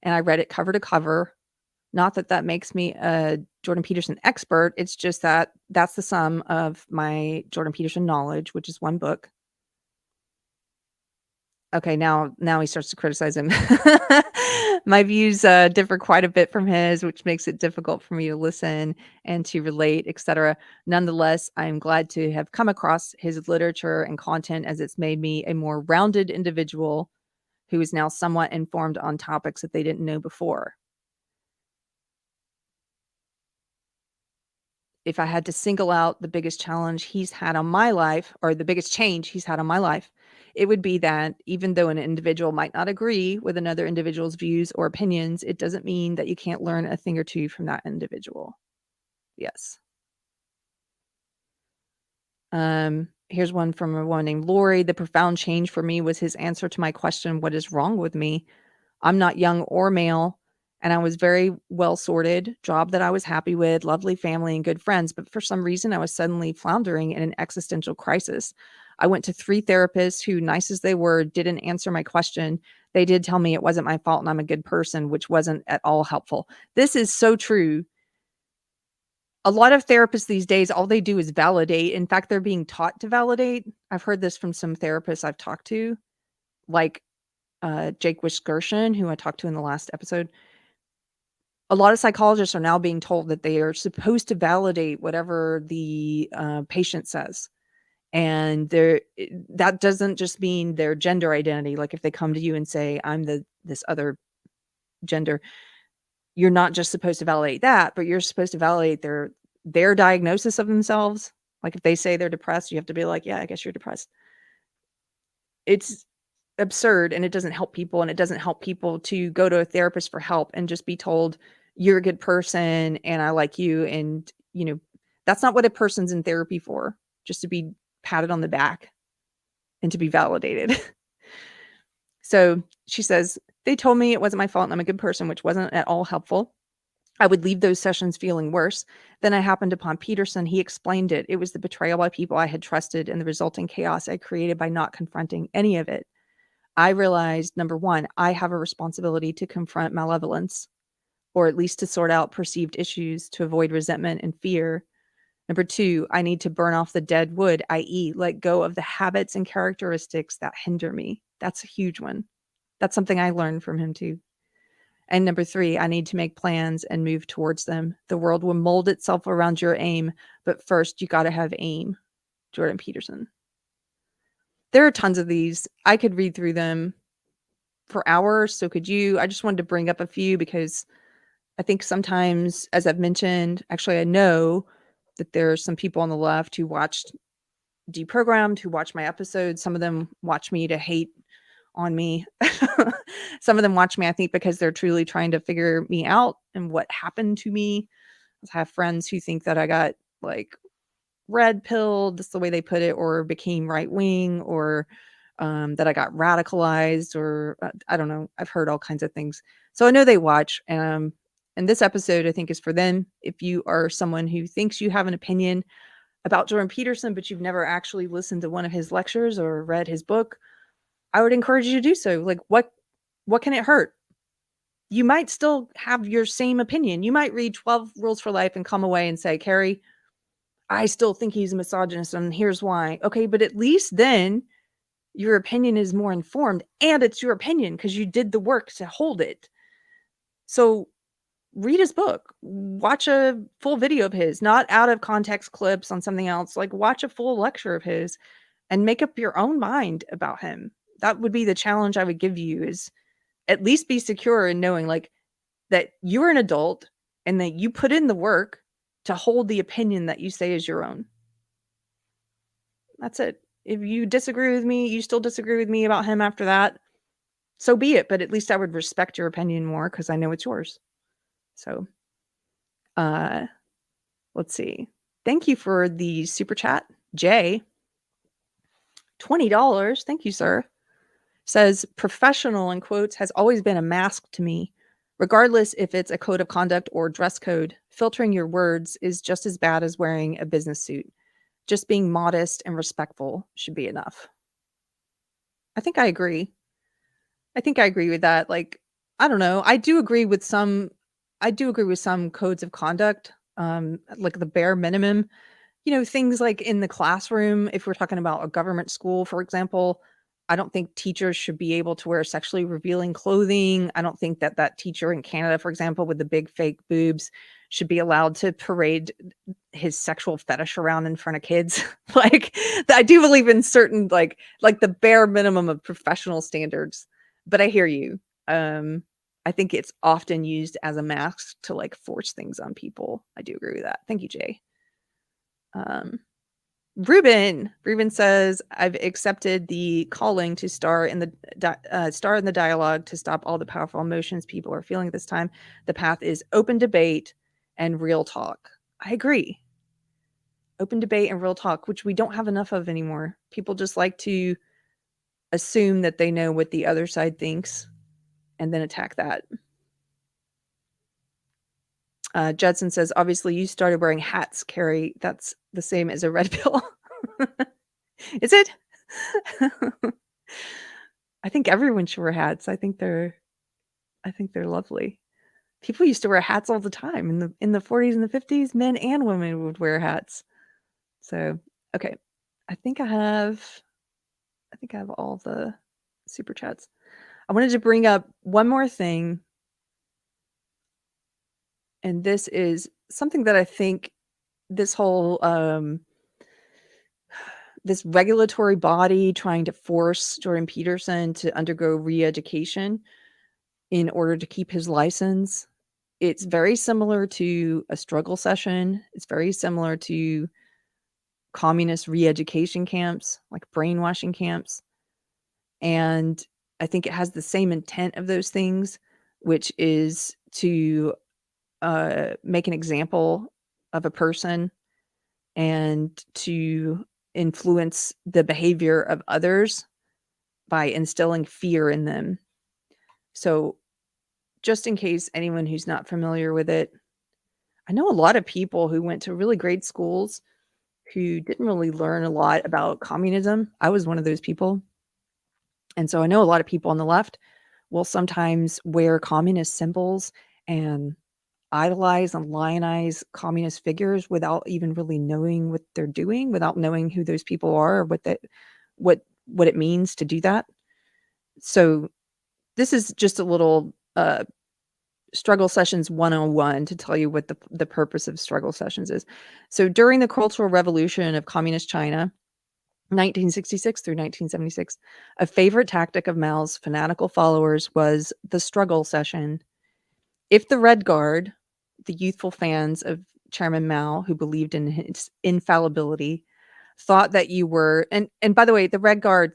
and I read it cover to cover. Not that that makes me a Jordan Peterson expert. It's just that that's the sum of my Jordan Peterson knowledge, which is one book. Okay, now he starts to criticize him. My views differ quite a bit from his, which makes it difficult for me to listen and to relate, etc. Nonetheless, I am glad to have come across his literature and content as it's made me a more rounded individual who is now somewhat informed on topics that they didn't know before. If I had to single out the biggest challenge he's had on my life, or the biggest change he's had on my life, it would be that even though an individual might not agree with another individual's views or opinions, it doesn't mean that you can't learn a thing or two from that individual. Yes. Here's one from a woman named Lori. The profound change for me was his answer to my question, what is wrong with me? I'm not young or male, and I was very well sorted, job that I was happy with, lovely family and good friends. But for some reason, I was suddenly floundering in an existential crisis. I went to 3 therapists who, nice as they were, didn't answer my question. They did tell me it wasn't my fault and I'm a good person, which wasn't at all helpful. This is so true. A lot of therapists these days, all they do is validate. In fact, they're being taught to validate. I've heard this from some therapists I've talked to, like Jake Wisgerson, who I talked to in the last episode. A lot of psychologists are now being told that they are supposed to validate whatever the patient says. And that doesn't just mean their gender identity. Like if they come to you and say, I'm this other gender, you're not just supposed to validate that, but you're supposed to validate their diagnosis of themselves. Like if they say they're depressed, you have to be like, yeah, I guess you're depressed. It's absurd, and it doesn't help people, and it doesn't help people to go to a therapist for help and just be told you're a good person and I like you. And that's not what a person's in therapy for, just to be patted on the back and to be validated. So she says, they told me it wasn't my fault and I'm a good person, which wasn't at all helpful. I would leave those sessions feeling worse. Then I happened upon Peterson. He explained it. It was the betrayal by people I had trusted and the resulting chaos I created by not confronting any of it. I realized, number one, I have a responsibility to confront malevolence, or at least to sort out perceived issues to avoid resentment and fear. Number two, I need to burn off the dead wood, i.e., let go of the habits and characteristics that hinder me. That's a huge one. That's something I learned from him too. And number three, I need to make plans and move towards them. The world will mold itself around your aim, but first you got to have aim. Jordan Peterson. There are tons of these. I could read through them for hours, so could you. I just wanted to bring up a few because I think sometimes, as I've mentioned, actually I know that there are some people on the left who watched Deprogrammed, who watch my episodes. Some of them watch me to hate on me. Some of them watch me, I think, because they're truly trying to figure me out and what happened to me. I have friends who think that I got like red pilled, that's the way they put it, or became right wing, or that I got radicalized, or I don't know. I've heard all kinds of things. So I know they watch. And this episode, I think, is for them. If you are someone who thinks you have an opinion about Jordan Peterson, but you've never actually listened to one of his lectures or read his book, I would encourage you to do so. Like, what can it hurt? You might still have your same opinion. You might read 12 Rules for Life and come away and say, Carrie, I still think he's a misogynist and here's why. Okay, but at least then your opinion is more informed, and it's your opinion because you did the work to hold it. So read his book, watch a full video of his, not out of context clips on something else. Like watch a full lecture of his and make up your own mind about him. That would be the challenge I would give you, is at least be secure in knowing like that you're an adult and that you put in the work to hold the opinion that you say is your own. That's it. If you disagree with me, you still disagree with me about him after that, so be it. But at least I would respect your opinion more because I know it's yours. So, let's see. Thank you for the super chat, Jay. $20. Thank you, sir. Says, professional in quotes has always been a mask to me. Regardless if it's a code of conduct or dress code, filtering your words is just as bad as wearing a business suit. Just being modest and respectful should be enough. I think I agree. I think I agree with that. Like, I don't know. I do agree with some codes of conduct, like the bare minimum. Things like in the classroom, if we're talking about a government school, for example, I don't think teachers should be able to wear sexually revealing clothing. I don't think that teacher in Canada, for example, with the big fake boobs should be allowed to parade his sexual fetish around in front of kids. Like, I do believe in certain, like the bare minimum of professional standards, but I hear you. I think it's often used as a mask to like force things on people. I do agree with that. Thank you, Jay. Ruben says, I've accepted the calling to star in the dialogue to stop all the powerful emotions people are feeling at this time. The path is open debate and real talk. I agree. Open debate and real talk, which we don't have enough of anymore. People just like to assume that they know what the other side thinks and then attack that. Judson says, obviously you started wearing hats, Carrie. That's the same as a red pill. Is it? I think everyone should wear hats. I think they're lovely. People used to wear hats all the time in the 40s and the 50s. Men and women would wear hats. So, okay. I think I have I think I have all the super chats. I wanted to bring up one more thing, and this is something that I think this whole this regulatory body trying to force Jordan Peterson to undergo re-education in order to keep his license. It's very similar to a struggle session. It's very similar to communist re-education camps, like brainwashing camps. And I think it has the same intent of those things, which is to make an example of a person and to influence the behavior of others by instilling fear in them. So, just in case anyone who's not familiar with it, I know a lot of people who went to really great schools who didn't really learn a lot about communism. I was one of those people. And so I know a lot of people on the left will sometimes wear communist symbols and idolize and lionize communist figures without even really knowing what they're doing, without knowing who those people are or what it means to do that. So this is just a little struggle sessions 101 to tell you what the purpose of struggle sessions is. So during the Cultural Revolution of Communist China, 1966 through 1976, a favorite tactic of Mao's fanatical followers was the struggle session. If the Red Guard, the youthful fans of Chairman Mao who believed in his infallibility, thought that you were, and by the way, the Red Guard,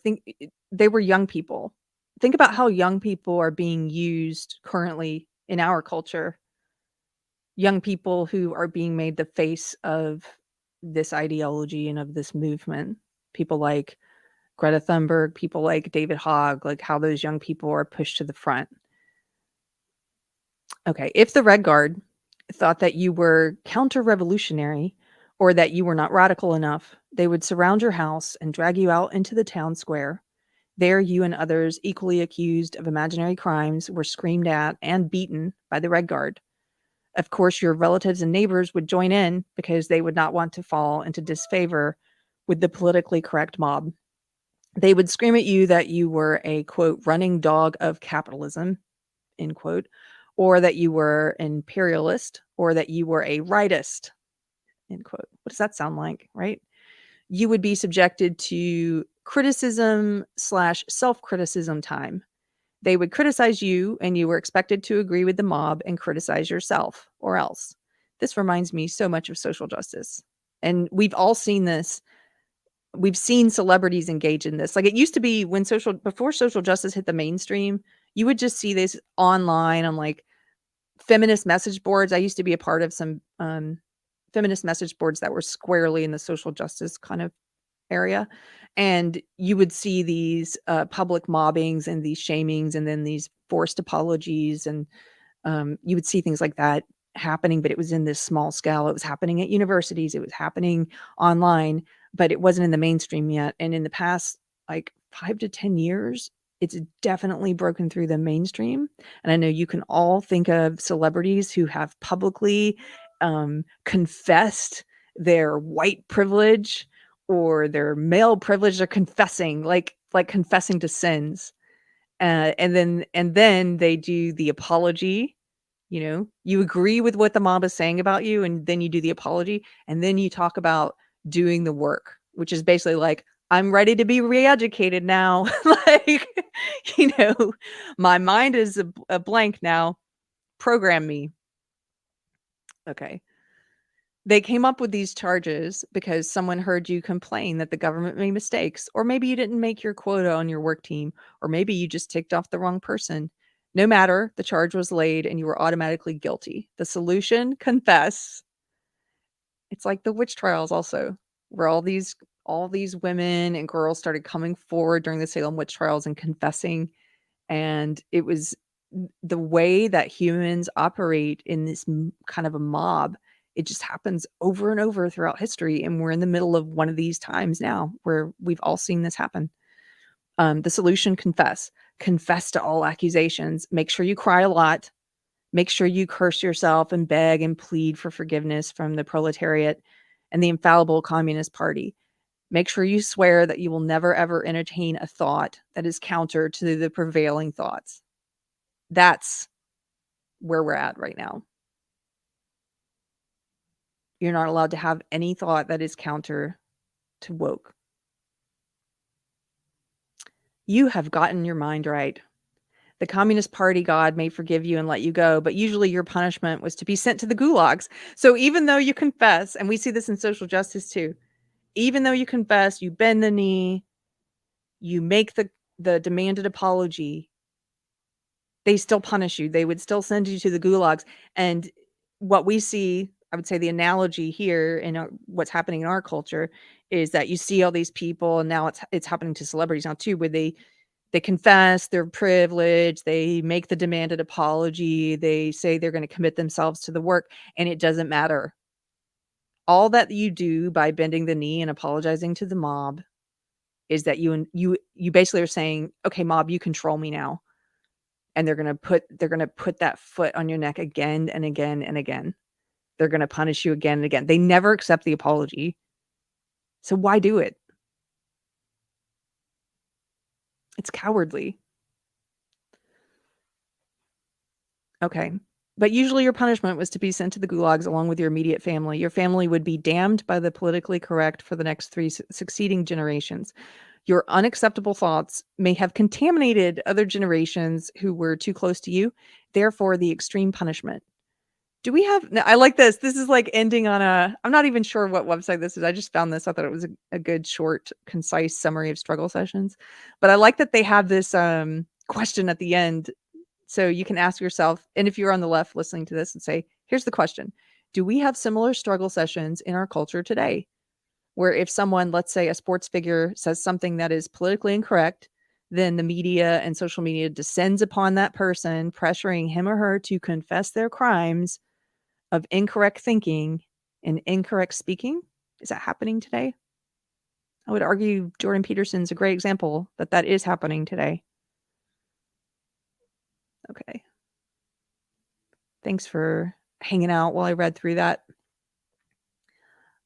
they were young people. Think about how young people are being used currently in our culture. Young people who are being made the face of this ideology and of this movement. People like Greta Thunberg, people like David Hogg, like how those young people are pushed to the front. Okay, if the Red Guard thought that you were counter-revolutionary or that you were not radical enough, they would surround your house and drag you out into the town square. There, you and others equally accused of imaginary crimes were screamed at and beaten by the Red Guard. Of course, your relatives and neighbors would join in because they would not want to fall into disfavor with the politically correct mob. They would scream at you that you were a, quote, running dog of capitalism, end quote, or that you were imperialist, or that you were a rightist, end quote. What does that sound like, right? You would be subjected to criticism / self-criticism time. They would criticize you, and you were expected to agree with the mob and criticize yourself, or else. This reminds me so much of social justice. And we've all seen this. We've seen celebrities engage in this. Like it used to be before social justice hit the mainstream, you would just see this online on like feminist message boards. I used to be a part of some feminist message boards that were squarely in the social justice kind of area. And you would see these public mobbings and these shamings and then these forced apologies. And you would see things like that happening, but it was in this small scale. It was happening at universities. It was happening online, but it wasn't in the mainstream yet. And in the past, like 5 to 10 years, it's definitely broken through the mainstream. And I know you can all think of celebrities who have publicly confessed their white privilege or their male privilege. They're confessing, like confessing to sins. And then they do the apology. You know, you agree with what the mob is saying about you, and then you do the apology, and then you talk about doing the work, which is basically like, I'm ready to be re-educated now. Like, you know, my mind is a blank now. Program me. Okay. They came up with these charges because someone heard you complain that the government made mistakes, or maybe you didn't make your quota on your work team, or maybe you just ticked off the wrong person. No matter, the charge was laid and you were automatically guilty. The solution, confess. It's like the witch trials also, where all these women and girls started coming forward during the Salem witch trials and confessing. And it was the way that humans operate in this kind of a mob It just happens over and over throughout history. And we're in the middle of one of these times now where we've all seen this happen. The solution: confess. Confess to all accusations. Make sure you cry a lot. Make sure you curse yourself and beg and plead for forgiveness from the proletariat and the infallible Communist Party. Make sure you swear that you will never, ever entertain a thought that is counter to the prevailing thoughts. That's where we're at right now. You're not allowed to have any thought that is counter to woke. You have gotten your mind right. The Communist Party God may forgive you and let you go, but usually your punishment was to be sent to the gulags. So even though you confess, and we see this in social justice too, even though you confess, you bend the knee, you make the demanded apology, they still punish you. They would still send you to the gulags. And what we see, I would say the analogy here in what's happening in our culture is that you see all these people, and now it's happening to celebrities now too, where they confess their privilege, they make the demanded apology, they say they're going to commit themselves to the work, and it doesn't matter. All that you do by bending the knee and apologizing to the mob is that you basically are saying, okay, mob, you control me now. And they're going to put that foot on your neck again and again and again. They're going to punish you again and again. They never accept the apology. So why do it? It's cowardly. Okay. But usually your punishment was to be sent to the gulags along with your immediate family. Your family would be damned by the politically correct for the next 3 succeeding generations. Your unacceptable thoughts may have contaminated other generations who were too close to you. Therefore, the extreme punishment. Do we have... I like this. This is like ending on a... I'm not even sure what website this is. I just found this. I thought it was a good, short, concise summary of struggle sessions. But I like that they have this question at the end. So you can ask yourself, and if you're on the left listening to this, and say, here's the question. Do we have similar struggle sessions in our culture today? Where if someone, let's say a sports figure, says something that is politically incorrect, then the media and social media descends upon that person, pressuring him or her to confess their crimes of incorrect thinking and incorrect speaking. Is that happening today? I would argue Jordan Peterson's a great example that is happening today. Okay. Thanks for hanging out while I read through that.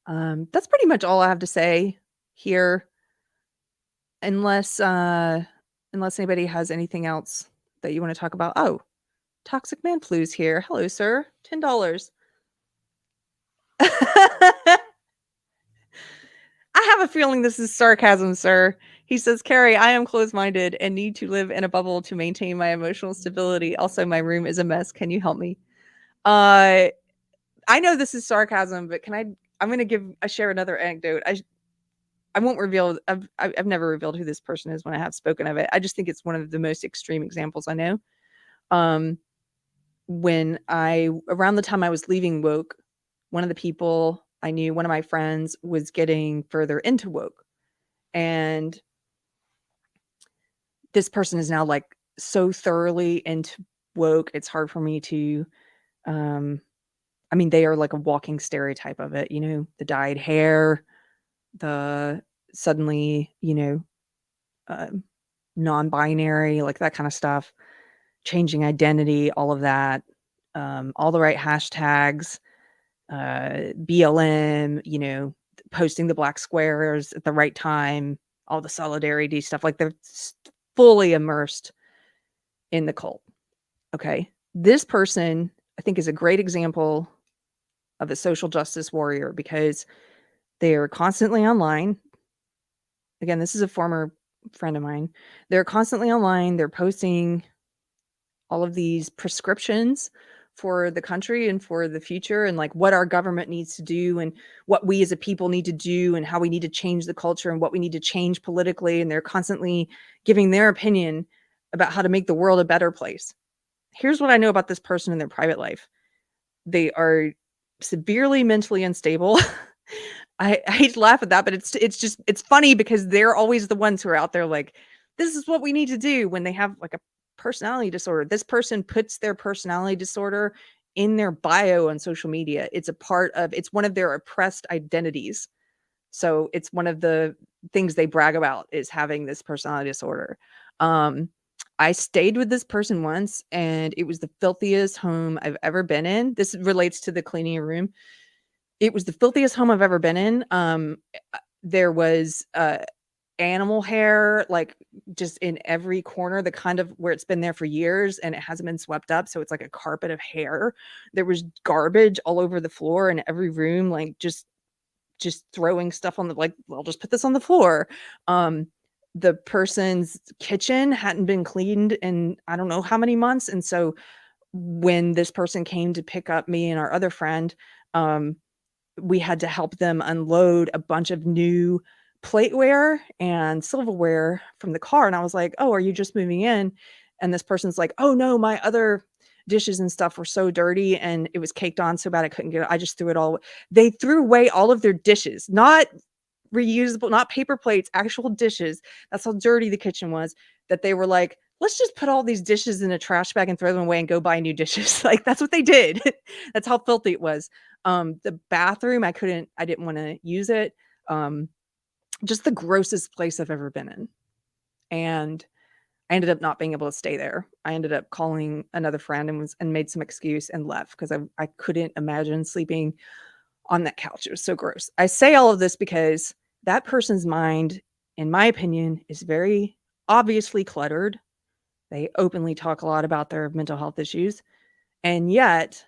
That's pretty much all I have to say here. Unless anybody has anything else that you want to talk about. Oh, Toxic Man Flu's here. Hello, sir. $10. I have a feeling this is sarcasm, sir. He says, Carrie, I am closed-minded and need to live in a bubble to maintain my emotional stability. Also, my room is a mess. Can you help me? I know this is sarcasm, but I'm going to share another anecdote. I won't reveal. I've never revealed who this person is when I have spoken of it. I just think it's one of the most extreme examples I know. Around the time I was leaving woke, one of the people I knew, one of my friends, was getting further into woke, and this person is now like so thoroughly into woke. It's hard for me to. I mean, they are like a walking stereotype of it. You know, the dyed hair, the suddenly, non-binary, like that kind of stuff, changing identity, all of that, all the right hashtags, BLM, posting the black squares at the right time, all the solidarity stuff, like they're fully immersed in the cult. Okay. This person, I think, is a great example of a social justice warrior because they are constantly online. Again, this is a former friend of mine. They're constantly online. They're posting all of these prescriptions for the country and for the future, and like what our government needs to do and what we as a people need to do and how we need to change the culture and what we need to change politically. And they're constantly giving their opinion about how to make the world a better place. Here's what I know about this person in their private life. They are severely mentally unstable. I hate to laugh at that, but it's funny because they're always the ones who are out there like, this is what we need to do when they have like a personality disorder. This person puts their personality disorder in their bio on social media. It's one of their oppressed identities. So it's one of the things they brag about is having this personality disorder. I stayed with this person once, and it was the filthiest home I've ever been in. This relates to the cleaning a room. It was the filthiest home I've ever been in. There was animal hair, like, just in every corner, the kind of where it's been there for years and it hasn't been swept up, so it's like a carpet of hair. There was garbage all over the floor in every room, like, just throwing stuff on the, like, "I'll just put this on the floor." The person's kitchen hadn't been cleaned in I don't know how many months, and so when this person came to pick up me and our other friend, um, we had to help them unload a bunch of new plateware and silverware from the car, and I was like, "Oh, are you just moving in?" And this person's like, "Oh, no, my other dishes and stuff were so dirty, and it was caked on so bad I couldn't get it. I just threw it all." They threw away all of their dishes, not reusable, not paper plates, actual dishes. That's how dirty the kitchen was, that they were like, "Let's just put all these dishes in a trash bag and throw them away and go buy new dishes." Like, that's what they did. That's how filthy it was. The bathroom, I didn't wanna use it. Um, just the grossest place I've ever been in. And I ended up not being able to stay there. I ended up calling another friend and made some excuse and left because I couldn't imagine sleeping on that couch. It was so gross. I say all of this because that person's mind, in my opinion, is very obviously cluttered. They openly talk a lot about their mental health issues, and yet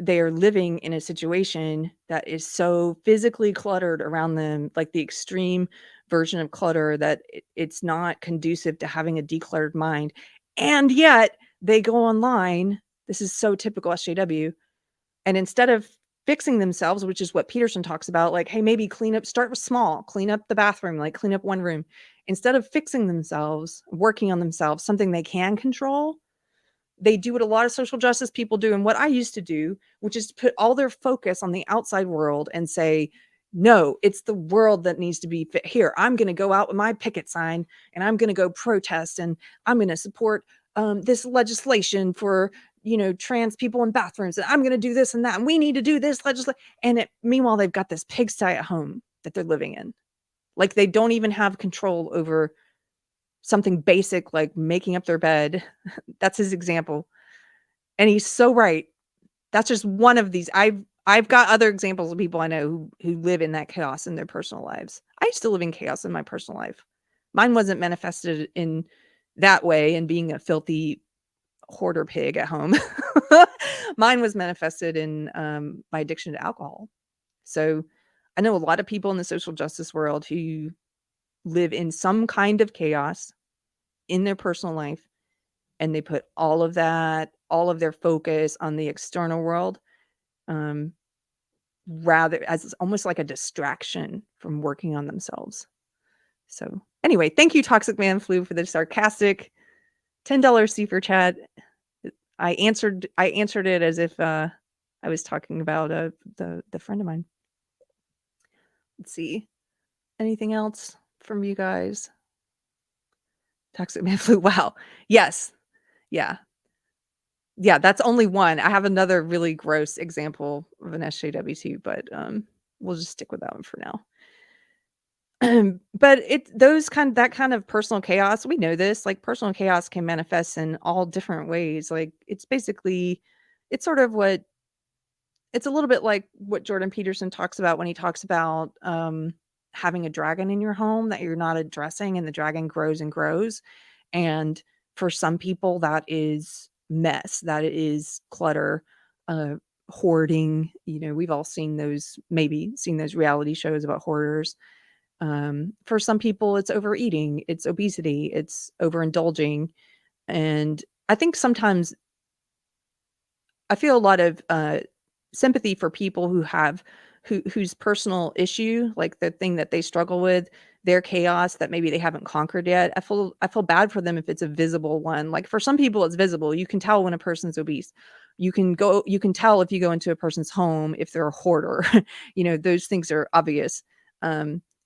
they are living in a situation that is so physically cluttered around them, like the extreme version of clutter, that it's not conducive to having a decluttered mind. And yet they go online. This is so typical SJW. And instead of fixing themselves, which is what Peterson talks about, like, hey, maybe start with small, clean up the bathroom, like clean up one room. Instead of fixing themselves, working on themselves, something they can control, they do what a lot of social justice people do and what I used to do, which is to put all their focus on the outside world and say, no, it's the world that needs to be fit. Here, I'm going to go out with my picket sign and I'm going to go protest and I'm going to support this legislation for, trans people in bathrooms, and I'm going to do this and that, and we need to do this legislation. And meanwhile, they've got this pigsty at home that they're living in. Like, they don't even have control over something basic like making up their bed. That's his example. And he's so right. That's just one of these. I've got other examples of people I know who live in that chaos in their personal lives. I used to live in chaos in my personal life. Mine wasn't manifested in that way and being a filthy hoarder pig at home. Mine was manifested in my addiction to alcohol. So I know a lot of people in the social justice world who live in some kind of chaos in their personal life, and they put all of their focus on the external world, rather as almost like a distraction from working on themselves. So anyway, thank you, Toxic Man Flu, for the sarcastic $10 super chat. I answered it as if I was talking about the friend of mine. Let's see. Anything else from you guys? Toxic Man Flu. Wow. Yes. Yeah. Yeah, that's only one. I have another really gross example of an SJW too, but we'll just stick with that one for now. But that kind of personal chaos, we know this, like, personal chaos can manifest in all different ways. Like, it's sort of it's a little bit like what Jordan Peterson talks about when he talks about having a dragon in your home that you're not addressing, and the dragon grows and grows. And for some people, that is mess, that is clutter, hoarding. We've all seen those reality shows about hoarders. For some people, it's overeating, it's obesity, it's overindulging. And I think sometimes I feel a lot of sympathy for people whose personal issue, like the thing that they struggle with, their chaos that maybe they haven't conquered yet. I feel bad for them if it's a visible one. Like, for some people, it's visible. You can tell when a person's obese. You can tell if you go into a person's home if they're a hoarder. Those things are obvious.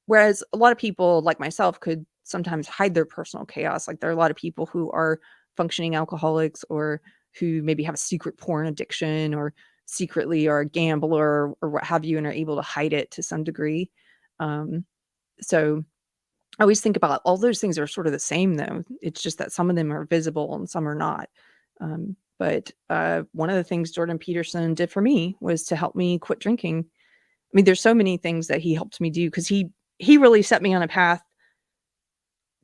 Whereas a lot of people like myself could sometimes hide their personal chaos. Like, there are a lot of people who are functioning alcoholics or who maybe have a secret porn addiction or secretly are a gambler or what have you and are able to hide it to some degree. So I always think about all those things are sort of the same, though. It's just that some of them are visible and some are not. But one of the things Jordan Peterson did for me was to help me quit drinking. I mean, there's so many things that he helped me do because he really set me on a path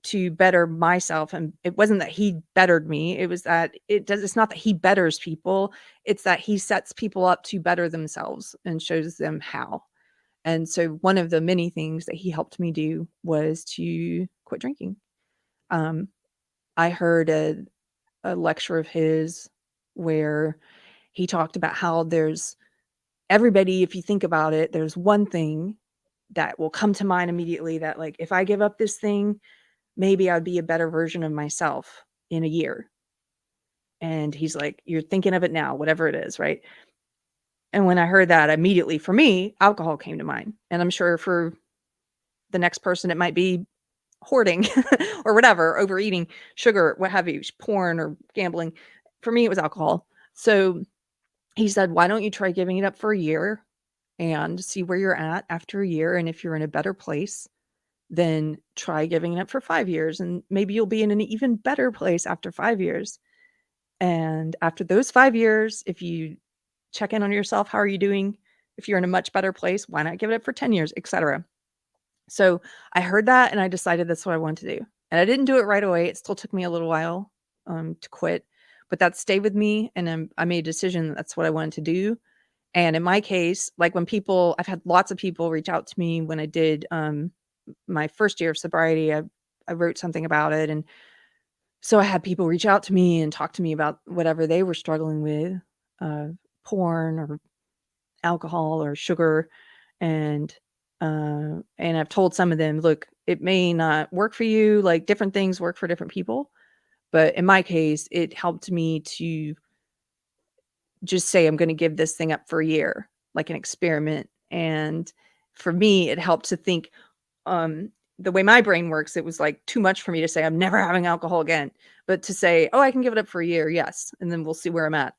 to better myself. And it wasn't that he bettered me. It was that it's not that he betters people. It's that he sets people up to better themselves and shows them how. And so one of the many things that he helped me do was to quit drinking. I heard a lecture of his where he talked about how there's everybody, if you think about it, there's one thing that will come to mind immediately that, like, if I give up this thing, maybe I'd be a better version of myself in a year. And he's like, you're thinking of it now, whatever it is, right? And when I heard that, immediately for me, alcohol came to mind. And I'm sure for the next person, it might be hoarding or whatever, overeating, sugar, what have you, porn or gambling. For me, it was alcohol. So he said, why don't you try giving it up for a year and see where you're at after a year? And if you're in a better place, then try giving it up for 5 years. And maybe you'll be in an even better place after 5 years. And after those 5 years, if you check in on yourself, how are you doing? If you're in a much better place, why not give it up for 10 years, etc. So I heard that and I decided that's what I wanted to do. And I didn't do it right away. It still took me a little while to quit, but that stayed with me. And I made a decision that's what I wanted to do. And in my case, like when I've had lots of people reach out to me when I did my first year of sobriety. I wrote something about it. And so I had people reach out to me and talk to me about whatever they were struggling with, porn or alcohol or sugar. And I've told some of them, look, it may not work for you. Like different things work for different people. But in my case, it helped me to just say, I'm going to give this thing up for a year, like an experiment. And for me, it helped to think, the way my brain works, it was like too much for me to say, I'm never having alcohol again, but to say, oh, I can give it up for a year. Yes. And then we'll see where I'm at.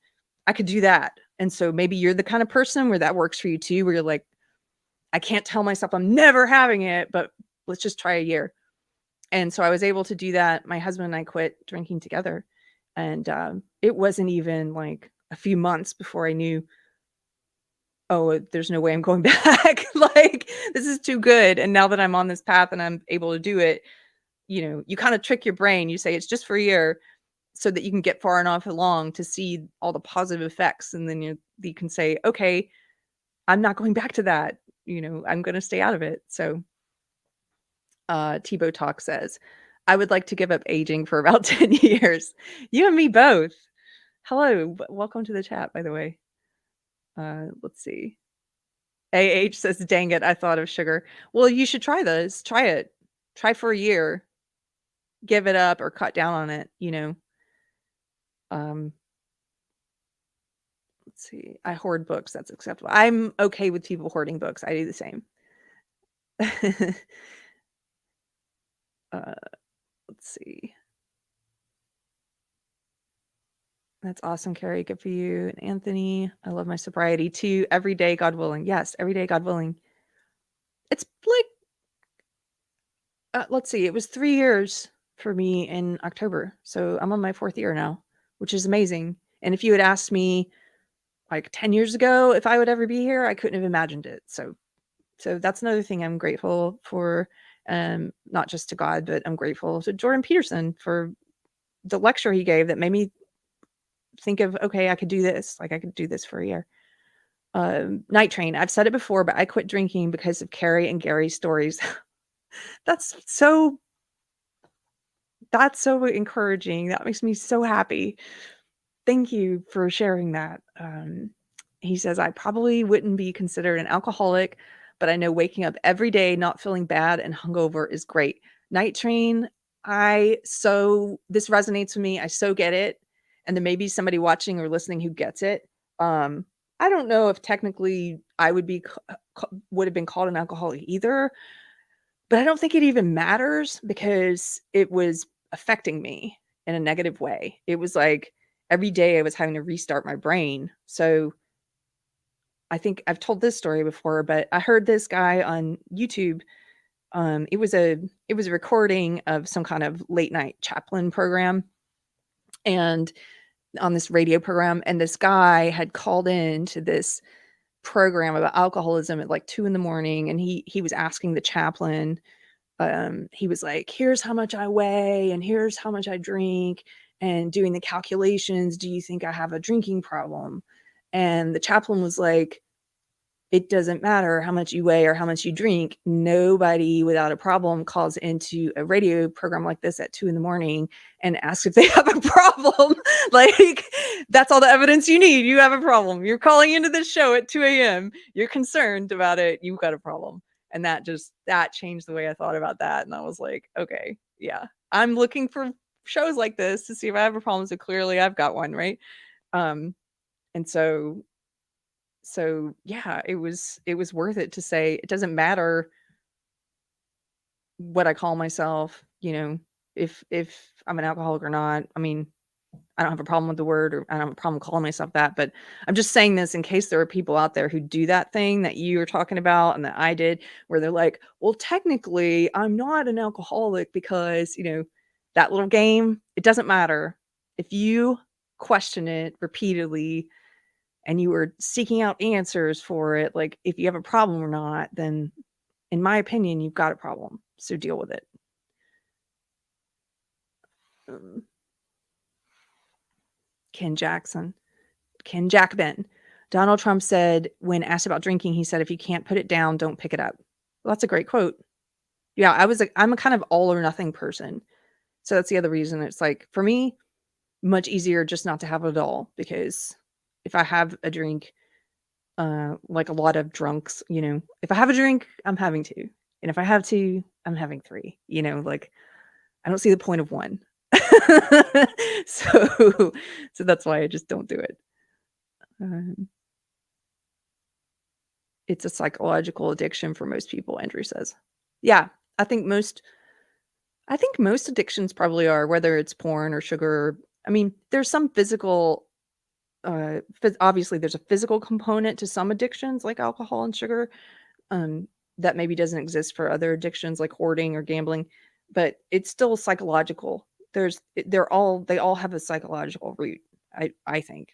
I could do that. And so maybe you're the kind of person where that works for you too, where you're like, I can't tell myself I'm never having it, but let's just try a year. And so I was able to do that. My husband and I quit drinking together. And it wasn't even like a few months before I knew, oh, there's no way I'm going back. Like, this is too good. And now that I'm on this path and I'm able to do it, you kind of trick your brain. You say it's just for a year so that you can get far enough along to see all the positive effects. And then you can say, okay, I'm not going back to that. I'm going to stay out of it. So Tebow Talk says, I would like to give up aging for about 10 years. You and me both. Hello. Welcome to the chat, by the way. Let's see. AH says, dang it, I thought of sugar. Well, you should try this. Try it. Try for a year. Give it up or cut down on it, Let's see. I hoard books. That's acceptable. I'm okay with people hoarding books. I do the same. Let's see. That's awesome, Carrie. Good for you. And Anthony, I love my sobriety too. Every day, God willing. Yes, every day, God willing. It's like, let's see, it was 3 years for me in October. So I'm on my 4th year now, which is amazing. And if you had asked me like 10 years ago if I would ever be here, I couldn't have imagined it. So that's another thing I'm grateful for, not just to God, but I'm grateful to Jordan Peterson for the lecture he gave that made me think of, okay, I could do this. Like I could do this for a year. Night Train. I've said it before, but I quit drinking because of Carrie and Gary's stories. That's so encouraging. That makes me so happy. Thank you for sharing that. He says, I probably wouldn't be considered an alcoholic, but I know waking up every day not feeling bad and hungover is great. Night Train, this resonates with me. I so get it. And there may be somebody watching or listening who gets it. I don't know if technically I would have been called an alcoholic either, but I don't think it even matters because it was affecting me in a negative way. It was like every day I was having to restart my brain. So I think I've told this story before, but I heard this guy on YouTube. It was a recording of some kind of late night chaplain program, and on this radio program, and this guy had called in to this program about alcoholism at like 2 in the morning, and he was asking the chaplain, he was like, here's how much I weigh and here's how much I drink, and doing the calculations, do you think I have a drinking problem? And the chaplain was like, it doesn't matter how much you weigh or how much you drink. Nobody without a problem calls into a radio program like this at 2 in the morning and asks if they have a problem. Like, that's all the evidence you need. You have a problem. You're calling into this show at 2 a.m. You're concerned about it. You've got a problem. And that changed the way I thought about that. And I was like, okay, yeah, I'm looking for shows like this to see if I have a problem. So clearly I've got one, right? And so yeah, it was worth it to say, it doesn't matter what I call myself, if I'm an alcoholic or not. I mean, I don't have a problem with the word, or I don't have a problem calling myself that, but I'm just saying this in case there are people out there who do that thing that you were talking about and that I did, where they're like, well, technically I'm not an alcoholic because, that little game. It doesn't matter. If you question it repeatedly and you were seeking out answers for it, like if you have a problem or not, then in my opinion, you've got a problem. So deal with it. Ken Jackman. Donald Trump said, when asked about drinking, he said, if you can't put it down, don't pick it up. Well, that's a great quote. Yeah, I'm a kind of all or nothing person. So that's the other reason. It's like, for me, much easier just not to have it at all, because if I have a drink, like a lot of drunks, if I have a drink, I'm having two. And if I have two, I'm having three, like I don't see the point of one. So that's why I just don't do it. It's a psychological addiction for most people, Andrew says. Yeah, I think most addictions probably are, whether it's porn or sugar. I mean, there's some physical, obviously there's a physical component to some addictions like alcohol and sugar, that maybe doesn't exist for other addictions like hoarding or gambling, but it's still psychological. They all have a psychological root, I think.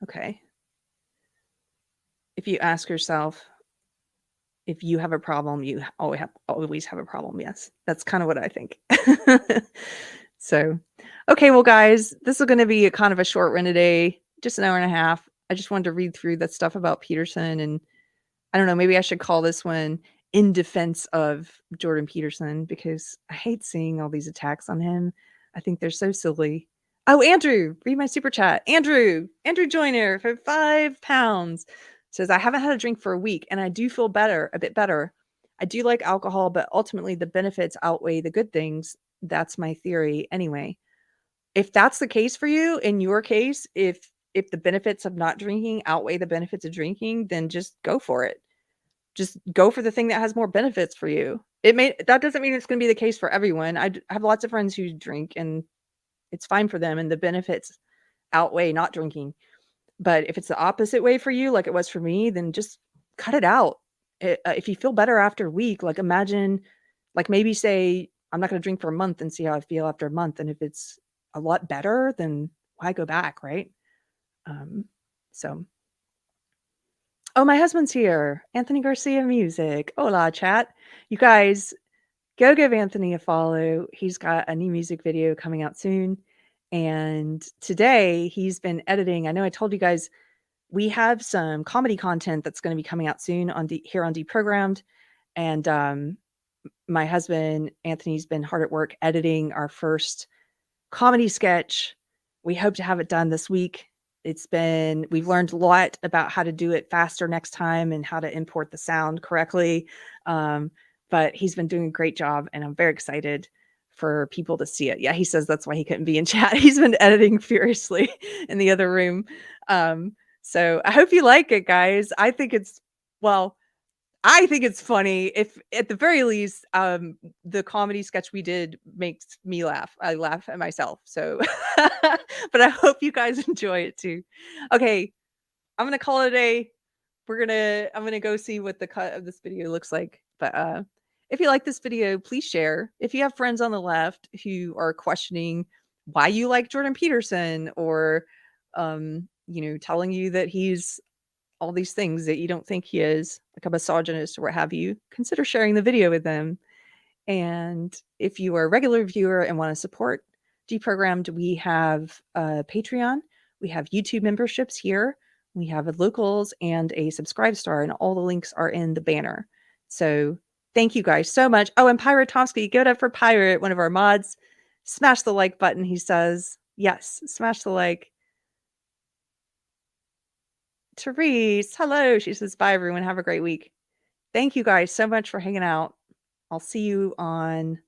Okay. If you ask yourself if you have a problem, you always have a problem. Yes, that's kind of what I think. So, okay, well, guys, this is going to be a kind of a short run today, just an hour and a half. I just wanted to read through that stuff about Peterson, and I don't know, maybe I should call this one in defense of Jordan Peterson, because I hate seeing all these attacks on him. I think they're so silly. Oh, Andrew, read my super chat. Andrew Joyner for £5 says, I haven't had a drink for a week and I do feel a bit better. I do like alcohol, but ultimately the benefits outweigh the good things. That's my theory anyway. If that's the case for you, in your case, if the benefits of not drinking outweigh the benefits of drinking, then just go for it. Just go for the thing that has more benefits for you. That doesn't mean it's going to be the case for everyone. I have lots of friends who drink and it's fine for them and the benefits outweigh not drinking. But if it's the opposite way for you, like it was for me, then just cut it out. If you feel better after a week, like imagine, like maybe say, I'm not going to drink for a month and see how I feel after a month. And if it's a lot better, then why go back, right? Oh, my husband's here. Anthony Garcia Music. Hola, chat. You guys, go give Anthony a follow. He's got a new music video coming out soon. And today he's been editing. I know I told you guys we have some comedy content that's going to be coming out soon here on Deprogrammed. And my husband, Anthony's been hard at work editing our first comedy sketch. We hope to have it done this week. We've learned a lot about how to do it faster next time and how to import the sound correctly. But he's been doing a great job and I'm very excited for people to see it. Yeah, he says that's why he couldn't be in chat. He's been editing furiously in the other room. So I hope you like it, guys. I think I think it's funny. If at the very least, the comedy sketch we did makes me laugh. I laugh at myself. So, but I hope you guys enjoy it too. Okay, I'm gonna call it a day. I'm gonna go see what the cut of this video looks like. But if you like this video, please share. If you have friends on the left who are questioning why you like Jordan Peterson, or telling you that he's all these things that you don't think he is, like a misogynist or what have you, consider sharing the video with them. And if you are a regular viewer and want to support Deprogrammed, we have a Patreon, we have YouTube memberships here, we have a locals and a subscribe star, and all the links are in the banner. So thank you guys so much. Oh, and Pirate Tomsky, give it up for Pirate, one of our mods. Smash the like button, he says. Yes, smash the like. Therese, hello. She says, bye, everyone. Have a great week. Thank you guys so much for hanging out. I'll see you on,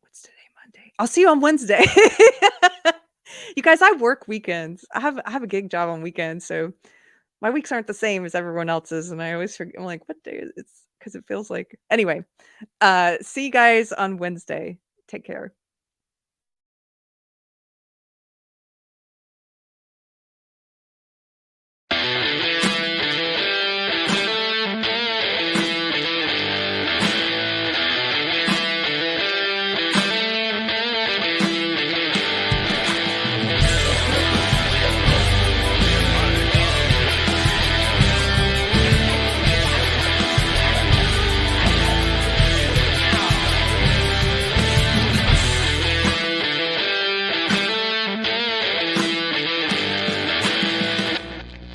what's today, Monday? I'll see you on Wednesday. You guys, I work weekends. I have a gig job on weekends, so my weeks aren't the same as everyone else's, and I always forget. I'm like, what day is it? It's because it feels like. Anyway, see you guys on Wednesday. Take care.